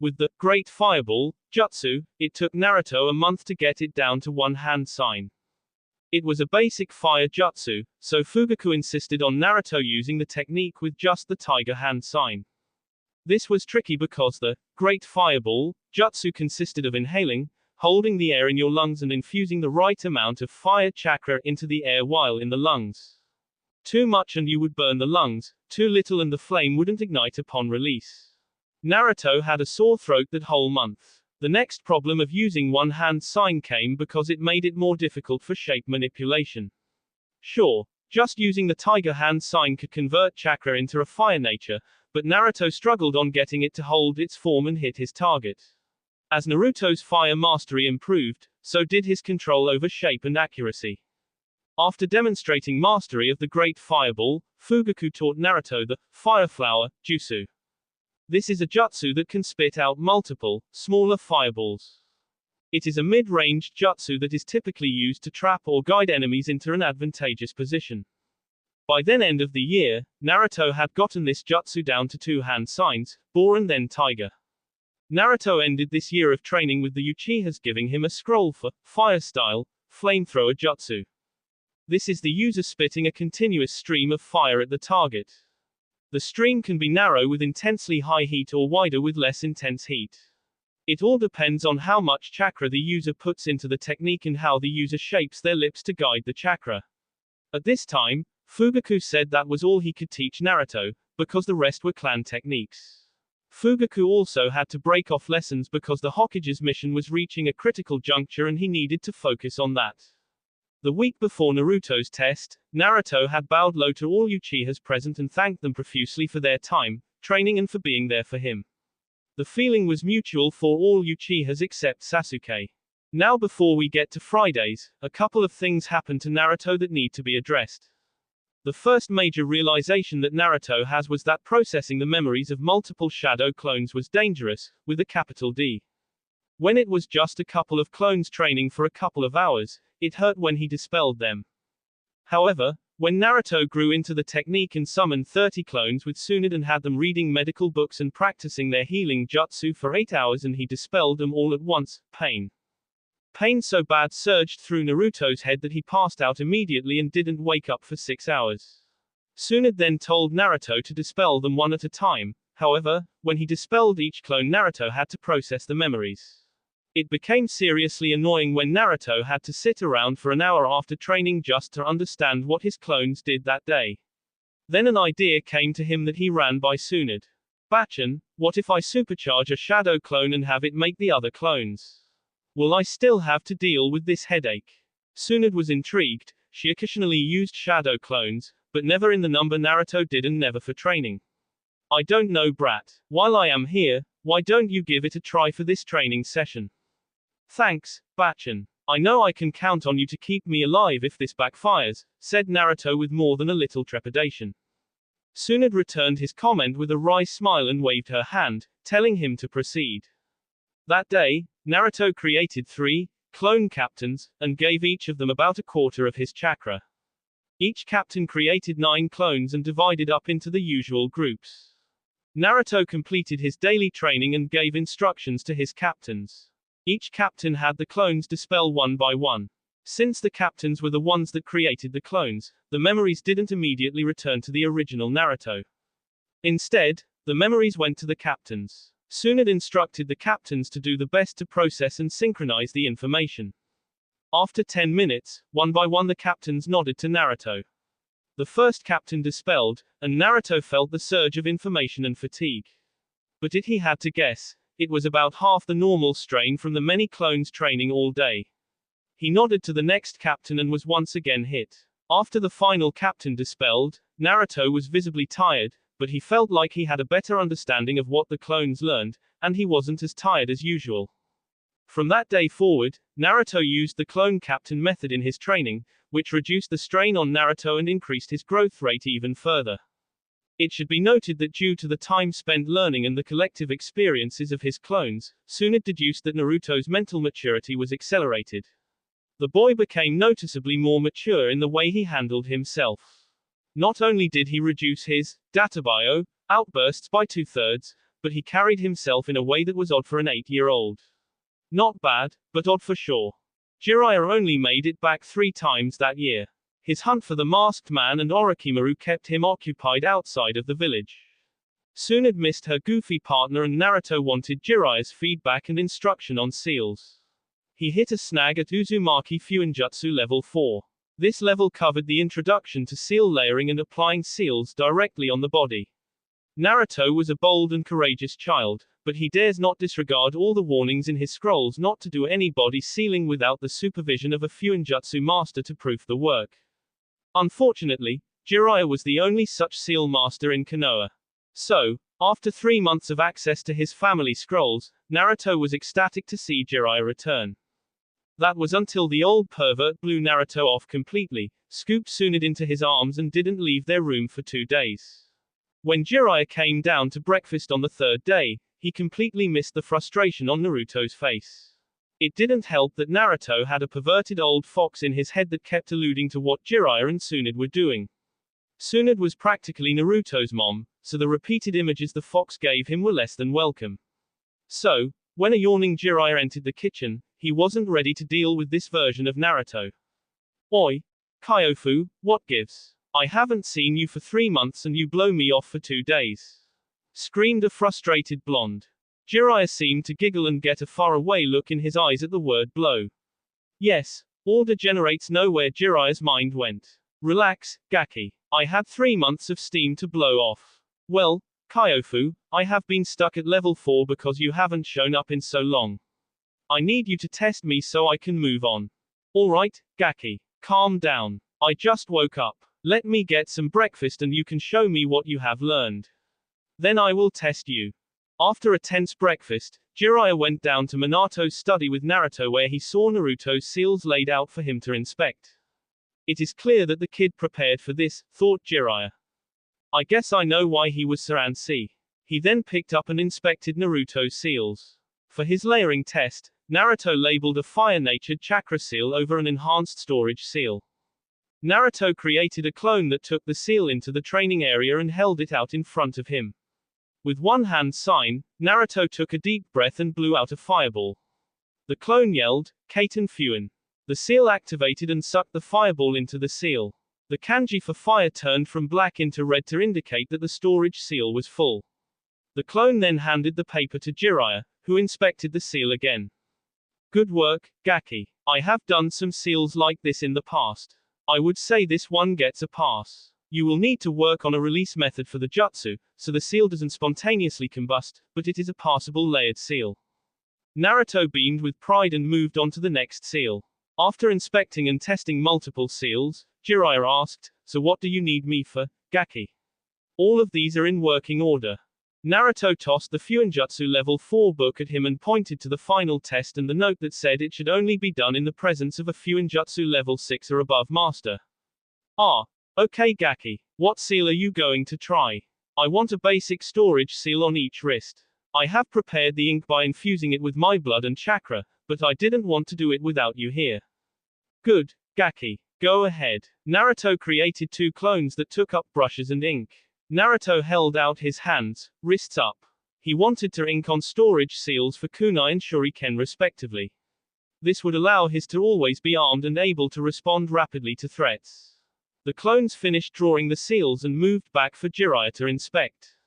With the Great Fireball jutsu, it took Naruto a month to get it down to 1 hand sign. It was a basic fire jutsu, so Fugaku insisted on Naruto using the technique with just the tiger hand sign. This was tricky because the Great Fireball jutsu consisted of inhaling, holding the air in your lungs and infusing the right amount of fire chakra into the air while in the lungs. Too much and you would burn the lungs, too little and the flame wouldn't ignite upon release. Naruto had a sore throat that whole month. The next problem of using 1 hand sign came because it made it more difficult for shape manipulation. Sure, just using the tiger hand sign could convert chakra into a fire nature, but Naruto struggled on getting it to hold its form and hit his target. As Naruto's fire mastery improved, so did his control over shape and accuracy. After demonstrating mastery of the Great Fireball, Fugaku taught Naruto the Fire Flower jutsu. This is a jutsu that can spit out multiple, smaller fireballs. It is a mid-range jutsu that is typically used to trap or guide enemies into an advantageous position. By then end of the year, Naruto had gotten this jutsu down to 2 hand signs, boar and then tiger. Naruto ended this year of training with the Uchihas giving him a scroll for Fire Style, Flamethrower Jutsu. This is the user spitting a continuous stream of fire at the target. The stream can be narrow with intensely high heat or wider with less intense heat. It all depends on how much chakra the user puts into the technique and how the user shapes their lips to guide the chakra. At this time, Fugaku said that was all he could teach Naruto, because the rest were clan techniques. Fugaku also had to break off lessons because the Hokage's mission was reaching a critical juncture and he needed to focus on that. The week before Naruto's test, Naruto had bowed low to all Uchihas present and thanked them profusely for their time, training and for being there for him. The feeling was mutual for all Uchihas except Sasuke. Now before we get to Fridays, a couple of things happen to Naruto that need to be addressed. The first major realization that Naruto has was that processing the memories of multiple shadow clones was dangerous, with a capital D. When it was just a couple of clones training for a couple of hours, it hurt when he dispelled them. However, when Naruto grew into the technique and summoned 30 clones with Tsunade and had them reading medical books and practicing their healing jutsu for 8 hours and he dispelled them all at once, pain so bad surged through Naruto's head that he passed out immediately and didn't wake up for 6 hours. Tsunade then told Naruto to dispel them one at a time. However, when he dispelled each clone, Naruto had to process the memories. It became seriously annoying when Naruto had to sit around for an hour after training just to understand what his clones did that day. Then an idea came to him that he ran by Tsunade. Bachan, what if I supercharge a shadow clone and have it make the other clones? Will I still have to deal with this headache? Tsunade was intrigued. She occasionally used shadow clones, but never in the number Naruto did and never for training. I don't know, brat. While I am here, why don't you give it a try for this training session? Thanks, Bachan. I know I can count on you to keep me alive if this backfires, said Naruto with more than a little trepidation. Tsunade returned his comment with a wry smile and waved her hand, telling him to proceed. That day, Naruto created 3 clone captains, and gave each of them about a quarter of his chakra. Each captain created 9 clones and divided up into the usual groups. Naruto completed his daily training and gave instructions to his captains. Each captain had the clones dispel one by one. Since the captains were the ones that created the clones, the memories didn't immediately return to the original Naruto. Instead, the memories went to the captains. Tsunade instructed the captains to do the best to process and synchronize the information. After 10 minutes, one by one the captains nodded to Naruto. The first captain dispelled, and Naruto felt the surge of information and fatigue. But he had to guess, it was about half the normal strain from the many clones training all day. He nodded to the next captain and was once again hit. After the final captain dispelled, Naruto was visibly tired, but he felt like he had a better understanding of what the clones learned, and he wasn't as tired as usual. From that day forward, Naruto used the clone captain method in his training, which reduced the strain on Naruto and increased his growth rate even further. It should be noted that due to the time spent learning and the collective experiences of his clones, Tsunade deduced that Naruto's mental maturity was accelerated. The boy became noticeably more mature in the way he handled himself. Not only did he reduce his databio outbursts by 2/3, but he carried himself in a way that was odd for an 8-year-old. Not bad, but odd for sure. Jiraiya only made it back 3 times that year. His hunt for the masked man and Orochimaru kept him occupied outside of the village. Tsunade missed her goofy partner and Naruto wanted Jiraiya's feedback and instruction on seals. He hit a snag at Uzumaki Fuinjutsu level 4. This level covered the introduction to seal layering and applying seals directly on the body. Naruto was a bold and courageous child, but he dares not disregard all the warnings in his scrolls not to do any body sealing without the supervision of a Fuinjutsu master to proof the work. Unfortunately, Jiraiya was the only such seal master in Konoha. So, after 3 months of access to his family scrolls, Naruto was ecstatic to see Jiraiya return. That was until the old pervert blew Naruto off completely, scooped Tsunade into his arms and didn't leave their room for 2 days. When Jiraiya came down to breakfast on the 3rd day, he completely missed the frustration on Naruto's face. It didn't help that Naruto had a perverted old fox in his head that kept alluding to what Jiraiya and Tsunade were doing. Tsunade was practically Naruto's mom, so the repeated images the fox gave him were less than welcome. So, when a yawning Jiraiya entered the kitchen, he wasn't ready to deal with this version of Naruto. Oi, Kyofu, what gives? I haven't seen you for 3 months and you blow me off for 2 days. Screamed a frustrated blonde. Jiraiya seemed to giggle and get a faraway look in his eyes at the word blow. Yes, order generates nowhere Jiraiya's mind went. Relax, Gaki. I had 3 months of steam to blow off. Well, Kyofu, I have been stuck at level 4 because you haven't shown up in so long. I need you to test me so I can move on. Alright, Gaki. Calm down. I just woke up. Let me get some breakfast and you can show me what you have learned. Then I will test you. After a tense breakfast, Jiraiya went down to Minato's study with Naruto where he saw Naruto's seals laid out for him to inspect. It is clear that the kid prepared for this, thought Jiraiya. I guess I know why he was Saransi. He then picked up and inspected Naruto's seals. For his layering test, Naruto labeled a fire-natured chakra seal over an enhanced storage seal. Naruto created a clone that took the seal into the training area and held it out in front of him. With one hand sign, Naruto took a deep breath and blew out a fireball. The clone yelled, Kaiten Fuin. The seal activated and sucked the fireball into the seal. The kanji for fire turned from black into red to indicate that the storage seal was full. The clone then handed the paper to Jiraiya, who inspected the seal again. Good work, Gaki. I have done some seals like this in the past. I would say this one gets a pass. You will need to work on a release method for the jutsu, so the seal doesn't spontaneously combust, but it is a passable layered seal. Naruto beamed with pride and moved on to the next seal. After inspecting and testing multiple seals, Jiraiya asked, so what do you need me for, Gaki? All of these are in working order. Naruto tossed the Fuinjutsu level 4 book at him and pointed to the final test and the note that said it should only be done in the presence of a Fuinjutsu level 6 or above master. Ah, okay Gaki. What seal are you going to try? I want a basic storage seal on each wrist. I have prepared the ink by infusing it with my blood and chakra, but I didn't want to do it without you here. Good, Gaki. Go ahead. Naruto created 2 clones that took up brushes and ink. Naruto held out his hands, wrists up. He wanted to ink on storage seals for kunai and shuriken respectively. This would allow his to always be armed and able to respond rapidly to threats. The clones finished drawing the seals and moved back for Jiraiya to inspect.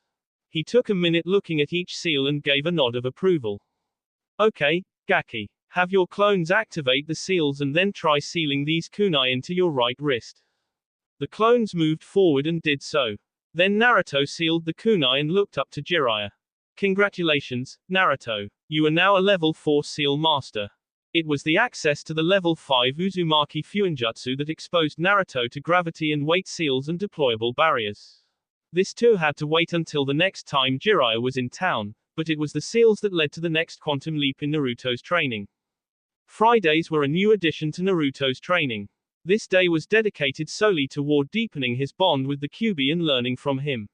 He took a minute looking at each seal and gave a nod of approval. Okay, Gaki. Have your clones activate the seals and then try sealing these kunai into your right wrist. The clones moved forward and did so. Then Naruto sealed the kunai and looked up to Jiraiya. Congratulations, Naruto. You are now a level 4 seal master. It was the access to the level 5 Uzumaki Fuinjutsu that exposed Naruto to gravity and weight seals and deployable barriers. This too had to wait until the next time Jiraiya was in town, but it was the seals that led to the next quantum leap in Naruto's training. Fridays were a new addition to Naruto's training. This day was dedicated solely toward deepening his bond with the Kyuubi and learning from him.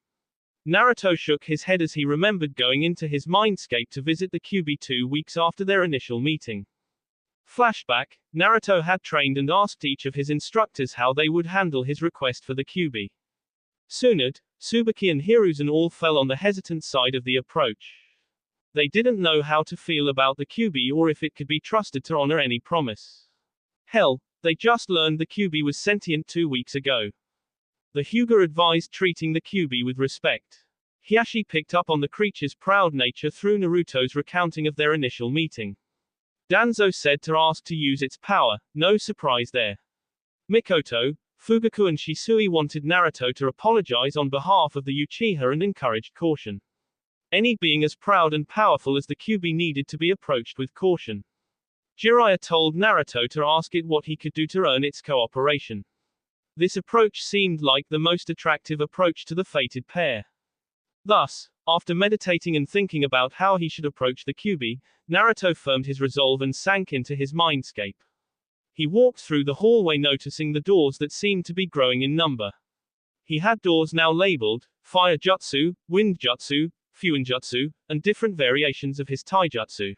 Naruto shook his head as he remembered going into his mindscape to visit the Kyuubi 2 weeks after their initial meeting. Flashback, Naruto had trained and asked each of his instructors how they would handle his request for the Kyuubi. Tsunade, Tsubaki and Hiruzen all fell on the hesitant side of the approach. They didn't know how to feel about the Kyuubi or if it could be trusted to honor any promise. Hell, they just learned the Kyuubi was sentient 2 weeks ago. The Hyuga advised treating the Kyuubi with respect. Hiashi picked up on the creature's proud nature through Naruto's recounting of their initial meeting. Danzo said to ask to use its power, no surprise there. Mikoto, Fugaku and Shisui wanted Naruto to apologize on behalf of the Uchiha and encouraged caution. Any being as proud and powerful as the Kyuubi needed to be approached with caution. Jiraiya told Naruto to ask it what he could do to earn its cooperation. This approach seemed like the most attractive approach to the fated pair. Thus, after meditating and thinking about how he should approach the Kyuubi, Naruto firmed his resolve and sank into his mindscape. He walked through the hallway noticing the doors that seemed to be growing in number. He had doors now labeled, Fire Jutsu, Wind Jutsu, Fuinjutsu, and different variations of his taijutsu.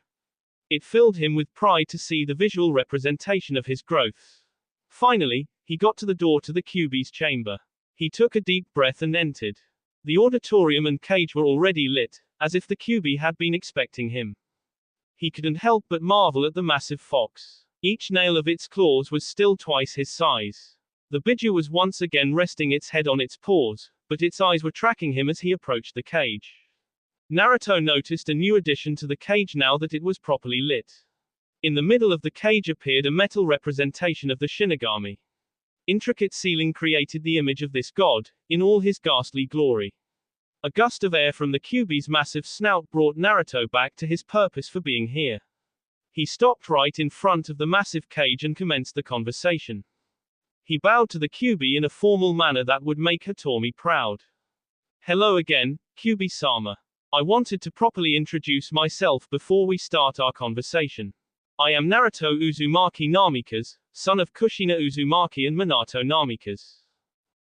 It filled him with pride to see the visual representation of his growth. Finally, he got to the door to the Kyuubi's chamber. He took a deep breath and entered. The auditorium and cage were already lit, as if the Kyuubi had been expecting him. He couldn't help but marvel at the massive fox. Each nail of its claws was still twice his size. The Biju was once again resting its head on its paws, but its eyes were tracking him as he approached the cage. Naruto noticed a new addition to the cage now that it was properly lit. In the middle of the cage appeared a metal representation of the Shinigami. Intricate ceiling created the image of this god, in all his ghastly glory. A gust of air from the Kyuubi's massive snout brought Naruto back to his purpose for being here. He stopped right in front of the massive cage and commenced the conversation. He bowed to the Kyuubi in a formal manner that would make Hitomi proud. Hello again, Kyuubi-sama. I wanted to properly introduce myself before we start our conversation. I am Naruto Uzumaki Namikaze, son of Kushina Uzumaki and Minato Namikaze.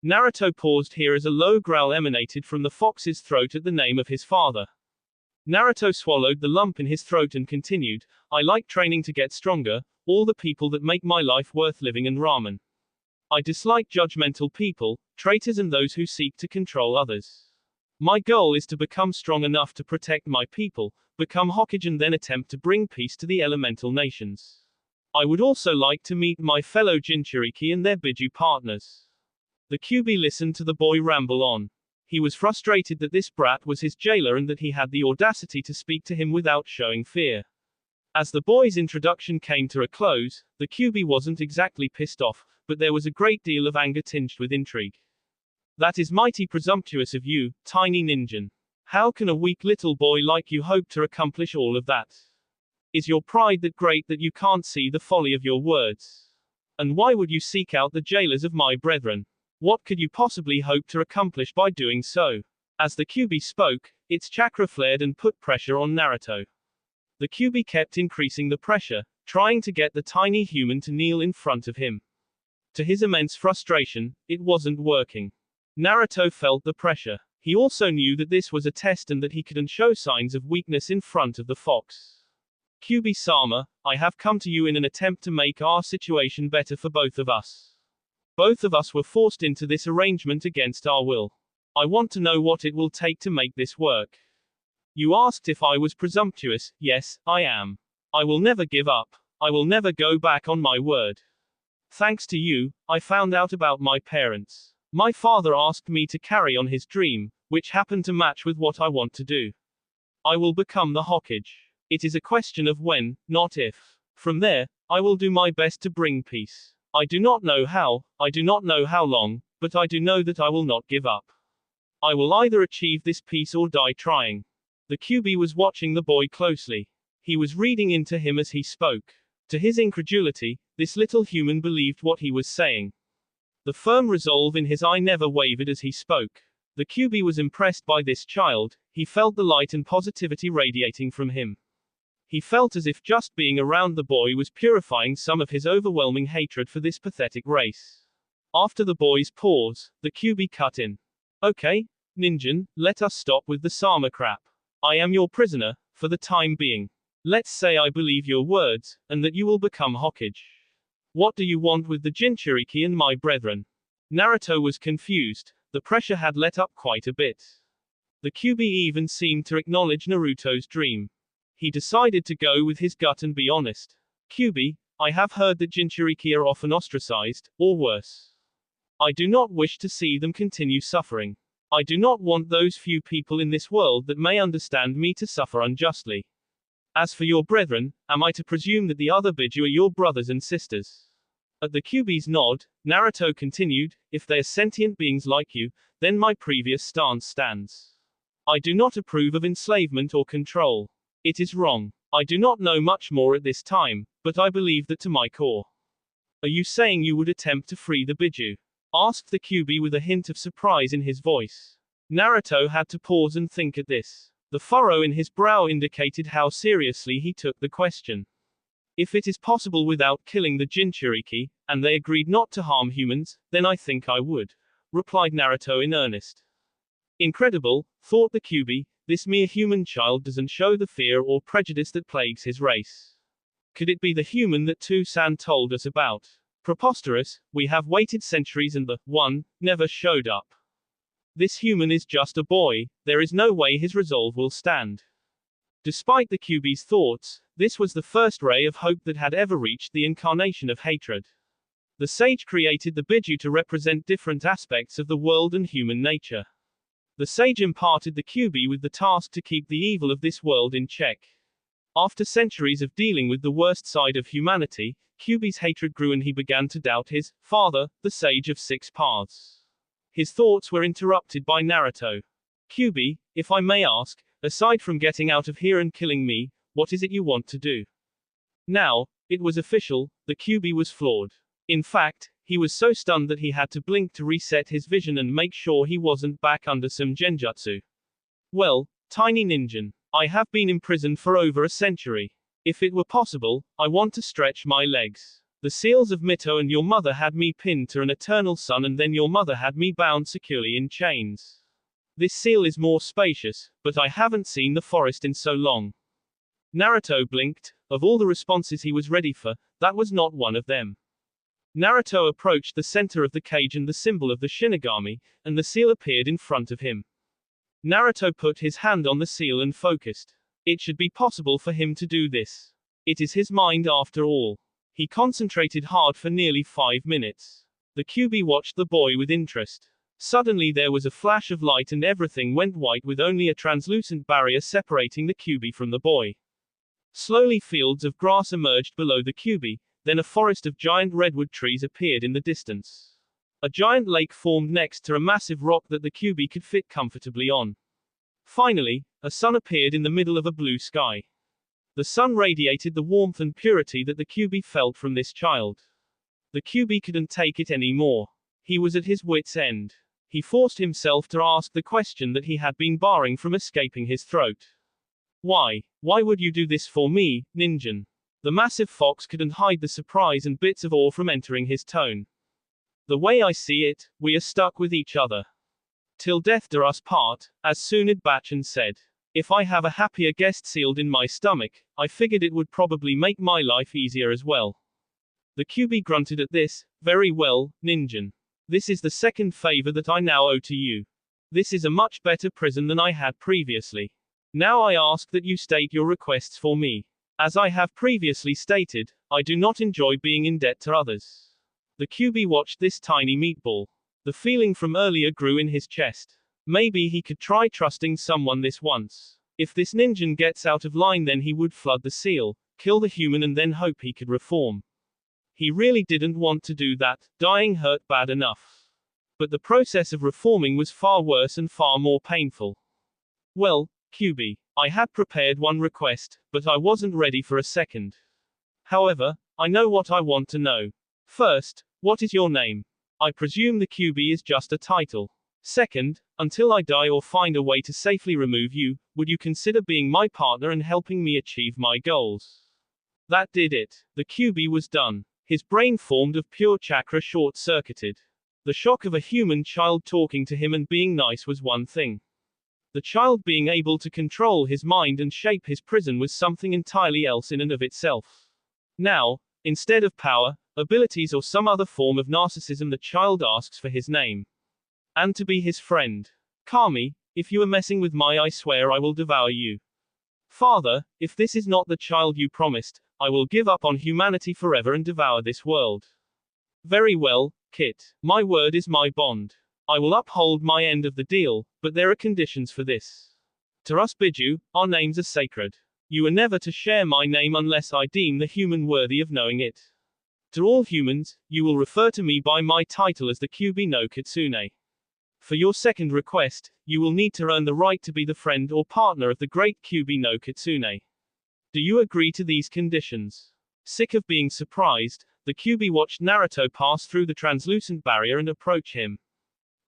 Naruto paused here as a low growl emanated from the fox's throat at the name of his father. Naruto swallowed the lump in his throat and continued, I like training to get stronger, all the people that make my life worth living and ramen. I dislike judgmental people, traitors and those who seek to control others. My goal is to become strong enough to protect my people, become Hokage and then attempt to bring peace to the elemental nations. I would also like to meet my fellow Jinchuriki and their Biju partners. The Kyuubi listened to the boy ramble on. He was frustrated that this brat was his jailer and that he had the audacity to speak to him without showing fear. As the boy's introduction came to a close, the Kyuubi wasn't exactly pissed off, but there was a great deal of anger tinged with intrigue. That is mighty presumptuous of you, tiny ninja. How can a weak little boy like you hope to accomplish all of that? Is your pride that great that you can't see the folly of your words? And why would you seek out the jailers of my brethren? What could you possibly hope to accomplish by doing so? As the Kyuubi spoke, its chakra flared and put pressure on Naruto. The Kyuubi kept increasing the pressure, trying to get the tiny human to kneel in front of him. To his immense frustration, it wasn't working. Naruto felt the pressure. He also knew that this was a test and that he couldn't show signs of weakness in front of the fox. Kyubi-sama, I have come to you in an attempt to make our situation better for both of us. Both of us were forced into this arrangement against our will. I want to know what it will take to make this work. You asked if I was presumptuous. Yes, I am. I will never give up. I will never go back on my word. Thanks to you, I found out about my parents. My father asked me to carry on his dream, which happened to match with what I want to do. I will become the Hokage. It is a question of when, not if. From there, I will do my best to bring peace. I do not know how, I do not know how long, but I do know that I will not give up. I will either achieve this peace or die trying. The Kyubi was watching the boy closely. He was reading into him as he spoke. To his incredulity, this little human believed what he was saying. The firm resolve in his eye never wavered as he spoke. The Kyubi was impressed by this child. He felt the light and positivity radiating from him. He felt as if just being around the boy was purifying some of his overwhelming hatred for this pathetic race. After the boy's pause, the Kyubi cut in. Okay, Ninjin, let us stop with the Sama crap. I am your prisoner, for the time being. Let's say I believe your words, and that you will become Hokage. What do you want with the Jinchuriki and my brethren? Naruto was confused. The pressure had let up quite a bit. The Kyubi even seemed to acknowledge Naruto's dream. He decided to go with his gut and be honest. Kyubi, I have heard that Jinchuriki are often ostracized, or worse. I do not wish to see them continue suffering. I do not want those few people in this world that may understand me to suffer unjustly. As for your brethren, am I to presume that the other Biju are your brothers and sisters? At the Kyubi's nod, Naruto continued, if they are sentient beings like you, then my previous stance stands. I do not approve of enslavement or control. It is wrong. I do not know much more at this time, but I believe that to my core. Are you saying you would attempt to free the Biju? Asked the Kyubi with a hint of surprise in his voice. Naruto had to pause and think at this. The furrow in his brow indicated how seriously he took the question. If it is possible without killing the Jinchuriki, and they agreed not to harm humans, then I think I would, replied Naruto in earnest. Incredible, thought the Kyubi, this mere human child doesn't show the fear or prejudice that plagues his race. Could it be the human that Tu-san told us about? Preposterous, we have waited centuries and the one never showed up. This human is just a boy, there is no way his resolve will stand. Despite the Kyubi's thoughts, this was the first ray of hope that had ever reached the incarnation of hatred. The sage created the Biju to represent different aspects of the world and human nature. The sage imparted the Kyubi with the task to keep the evil of this world in check. After centuries of dealing with the worst side of humanity, Kyubi's hatred grew and he began to doubt his father, the sage of six paths. His thoughts were interrupted by Naruto. Kyubi, if I may ask, aside from getting out of here and killing me, what is it you want to do? Now, it was official, the Kyubi was floored. In fact, he was so stunned that he had to blink to reset his vision and make sure he wasn't back under some genjutsu. Well, tiny ninjin, I have been imprisoned for over a century. If it were possible, I want to stretch my legs. The seals of Mito and your mother had me pinned to an eternal sun and then your mother had me bound securely in chains. This seal is more spacious, but I haven't seen the forest in so long. Naruto blinked. Of all the responses he was ready for, that was not one of them. Naruto approached the center of the cage and the symbol of the Shinigami, and the seal appeared in front of him. Naruto put his hand on the seal and focused. It should be possible for him to do this. It is his mind after all. He concentrated hard for nearly 5 minutes. The Kyubi watched the boy with interest. Suddenly there was a flash of light and everything went white with only a translucent barrier separating the Kyubi from the boy. Slowly fields of grass emerged below the Kyubi, then a forest of giant redwood trees appeared in the distance. A giant lake formed next to a massive rock that the Kyubi could fit comfortably on. Finally, a sun appeared in the middle of a blue sky. The sun radiated the warmth and purity that the Kyubi felt from this child. The Kyubi couldn't take it anymore. He was at his wit's end. He forced himself to ask the question that he had been barring from escaping his throat. Why? Why would you do this for me, Ninjin? The massive fox couldn't hide the surprise and bits of awe from entering his tone. The way I see it, we are stuck with each other. Till death do us part, as Sunid Bachchan said. If I have a happier guest sealed in my stomach, I figured it would probably make my life easier as well. The QB grunted at this. Very well, Ninjan. This is the second favor that I now owe to you. This is a much better prison than I had previously. Now I ask that you state your requests for me. As I have previously stated, I do not enjoy being in debt to others. The QB watched this tiny meatball. The feeling from earlier grew in his chest. Maybe he could try trusting someone this once. If this ninjan gets out of line, then he would flood the seal, kill the human, and then hope he could reform. He really didn't want to do that, dying hurt bad enough. But the process of reforming was far worse and far more painful. Well, QB, I had prepared one request, but I wasn't ready for a second. However, I know what I want to know. First, what is your name? I presume the QB is just a title. Second, until I die or find a way to safely remove you, would you consider being my partner and helping me achieve my goals? That did it. The QB was done. His brain formed of pure chakra short-circuited. The shock of a human child talking to him and being nice was one thing. The child being able to control his mind and shape his prison was something entirely else in and of itself. Now, instead of power, abilities, or some other form of narcissism, the child asks for his name. And to be his friend. Kami, if you are messing with I swear I will devour you. Father, if this is not the child you promised, I will give up on humanity forever and devour this world. Very well, Kit. My word is my bond. I will uphold my end of the deal, but there are conditions for this. To us Biju, our names are sacred. You are never to share my name unless I deem the human worthy of knowing it. To all humans, you will refer to me by my title as the QB no Kitsune. For your second request, you will need to earn the right to be the friend or partner of the great QB no Kitsune. Do you agree to these conditions? Sick of being surprised, the QB watched Naruto pass through the translucent barrier and approach him.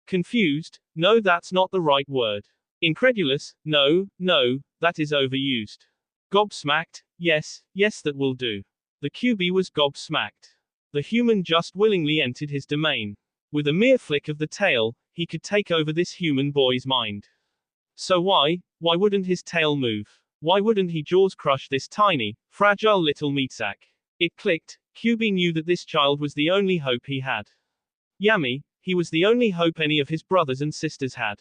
Confused, no, that's not the right word. Incredulous, no, that is overused. Gobsmacked, yes, that will do. The QB was gobsmacked. The human just willingly entered his domain. With a mere flick of the tail, he could take over this human boy's mind. So why wouldn't his tail move? Why wouldn't he jaws crush this tiny, fragile little meatsack? It clicked. QB knew that this child was the only hope he had. Yummy, he was the only hope any of his brothers and sisters had.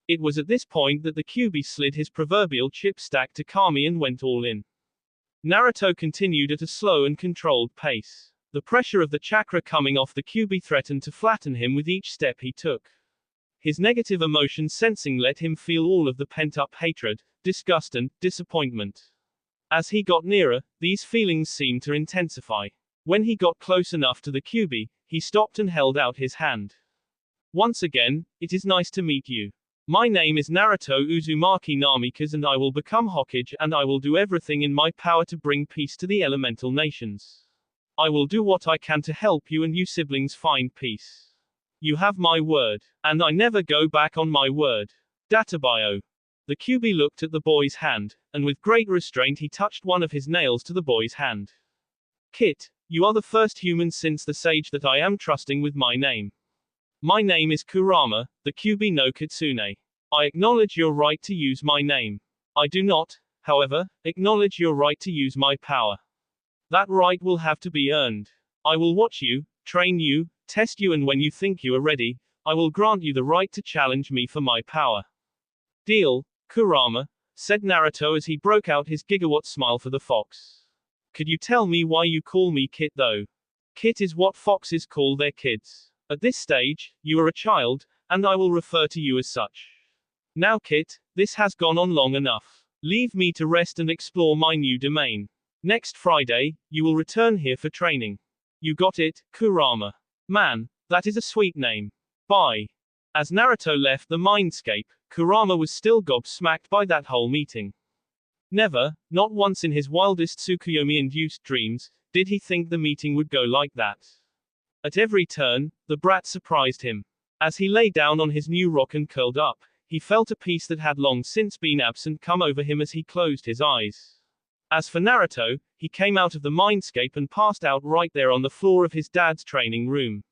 It was at this point that the QB slid his proverbial chip stack to Kami and went all in. Naruto continued at a slow and controlled pace. The pressure of the chakra coming off the QB threatened to flatten him with each step he took. His negative emotion sensing let him feel all of the pent-up hatred, disgust and disappointment. As he got nearer, these feelings seemed to intensify. When he got close enough to the QB, he stopped and held out his hand. Once again, it is nice to meet you. My name is Naruto Uzumaki Namikaze and I will become Hokage and I will do everything in my power to bring peace to the elemental nations. I will do what I can to help you and you siblings find peace. You have my word. And I never go back on my word. Databio. The QB looked at the boy's hand, and with great restraint he touched one of his nails to the boy's hand. Kit, you are the first human since the sage that I am trusting with my name. My name is Kurama, the QB no Kitsune. I acknowledge your right to use my name. I do not, however, acknowledge your right to use my power. That right will have to be earned. I will watch you, train you, test you, and when you think you are ready, I will grant you the right to challenge me for my power. Deal, Kurama, said Naruto as he broke out his gigawatt smile for the fox. Could you tell me why you call me Kit though? Kit is what foxes call their kids. At this stage, you are a child, and I will refer to you as such. Now Kit, this has gone on long enough. Leave me to rest and explore my new domain. Next Friday, you will return here for training. You got it, Kurama. Man, that is a sweet name. Bye. As Naruto left the mindscape, Kurama was still gobsmacked by that whole meeting. Never, not once in his wildest Tsukuyomi-induced dreams, did he think the meeting would go like that. At every turn, the brat surprised him. As he lay down on his new rock and curled up, he felt a peace that had long since been absent come over him as he closed his eyes. As for Naruto, he came out of the mindscape and passed out right there on the floor of his dad's training room.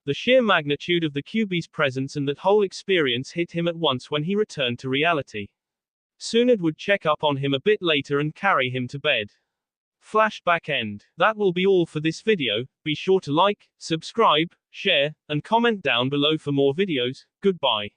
The sheer magnitude of the Kyuubi's presence and that whole experience hit him at once when he returned to reality. Tsunade would check up on him a bit later and carry him to bed. Flashback end. That will be all for this video. Be sure to like, subscribe, share, and comment down below for more videos. Goodbye.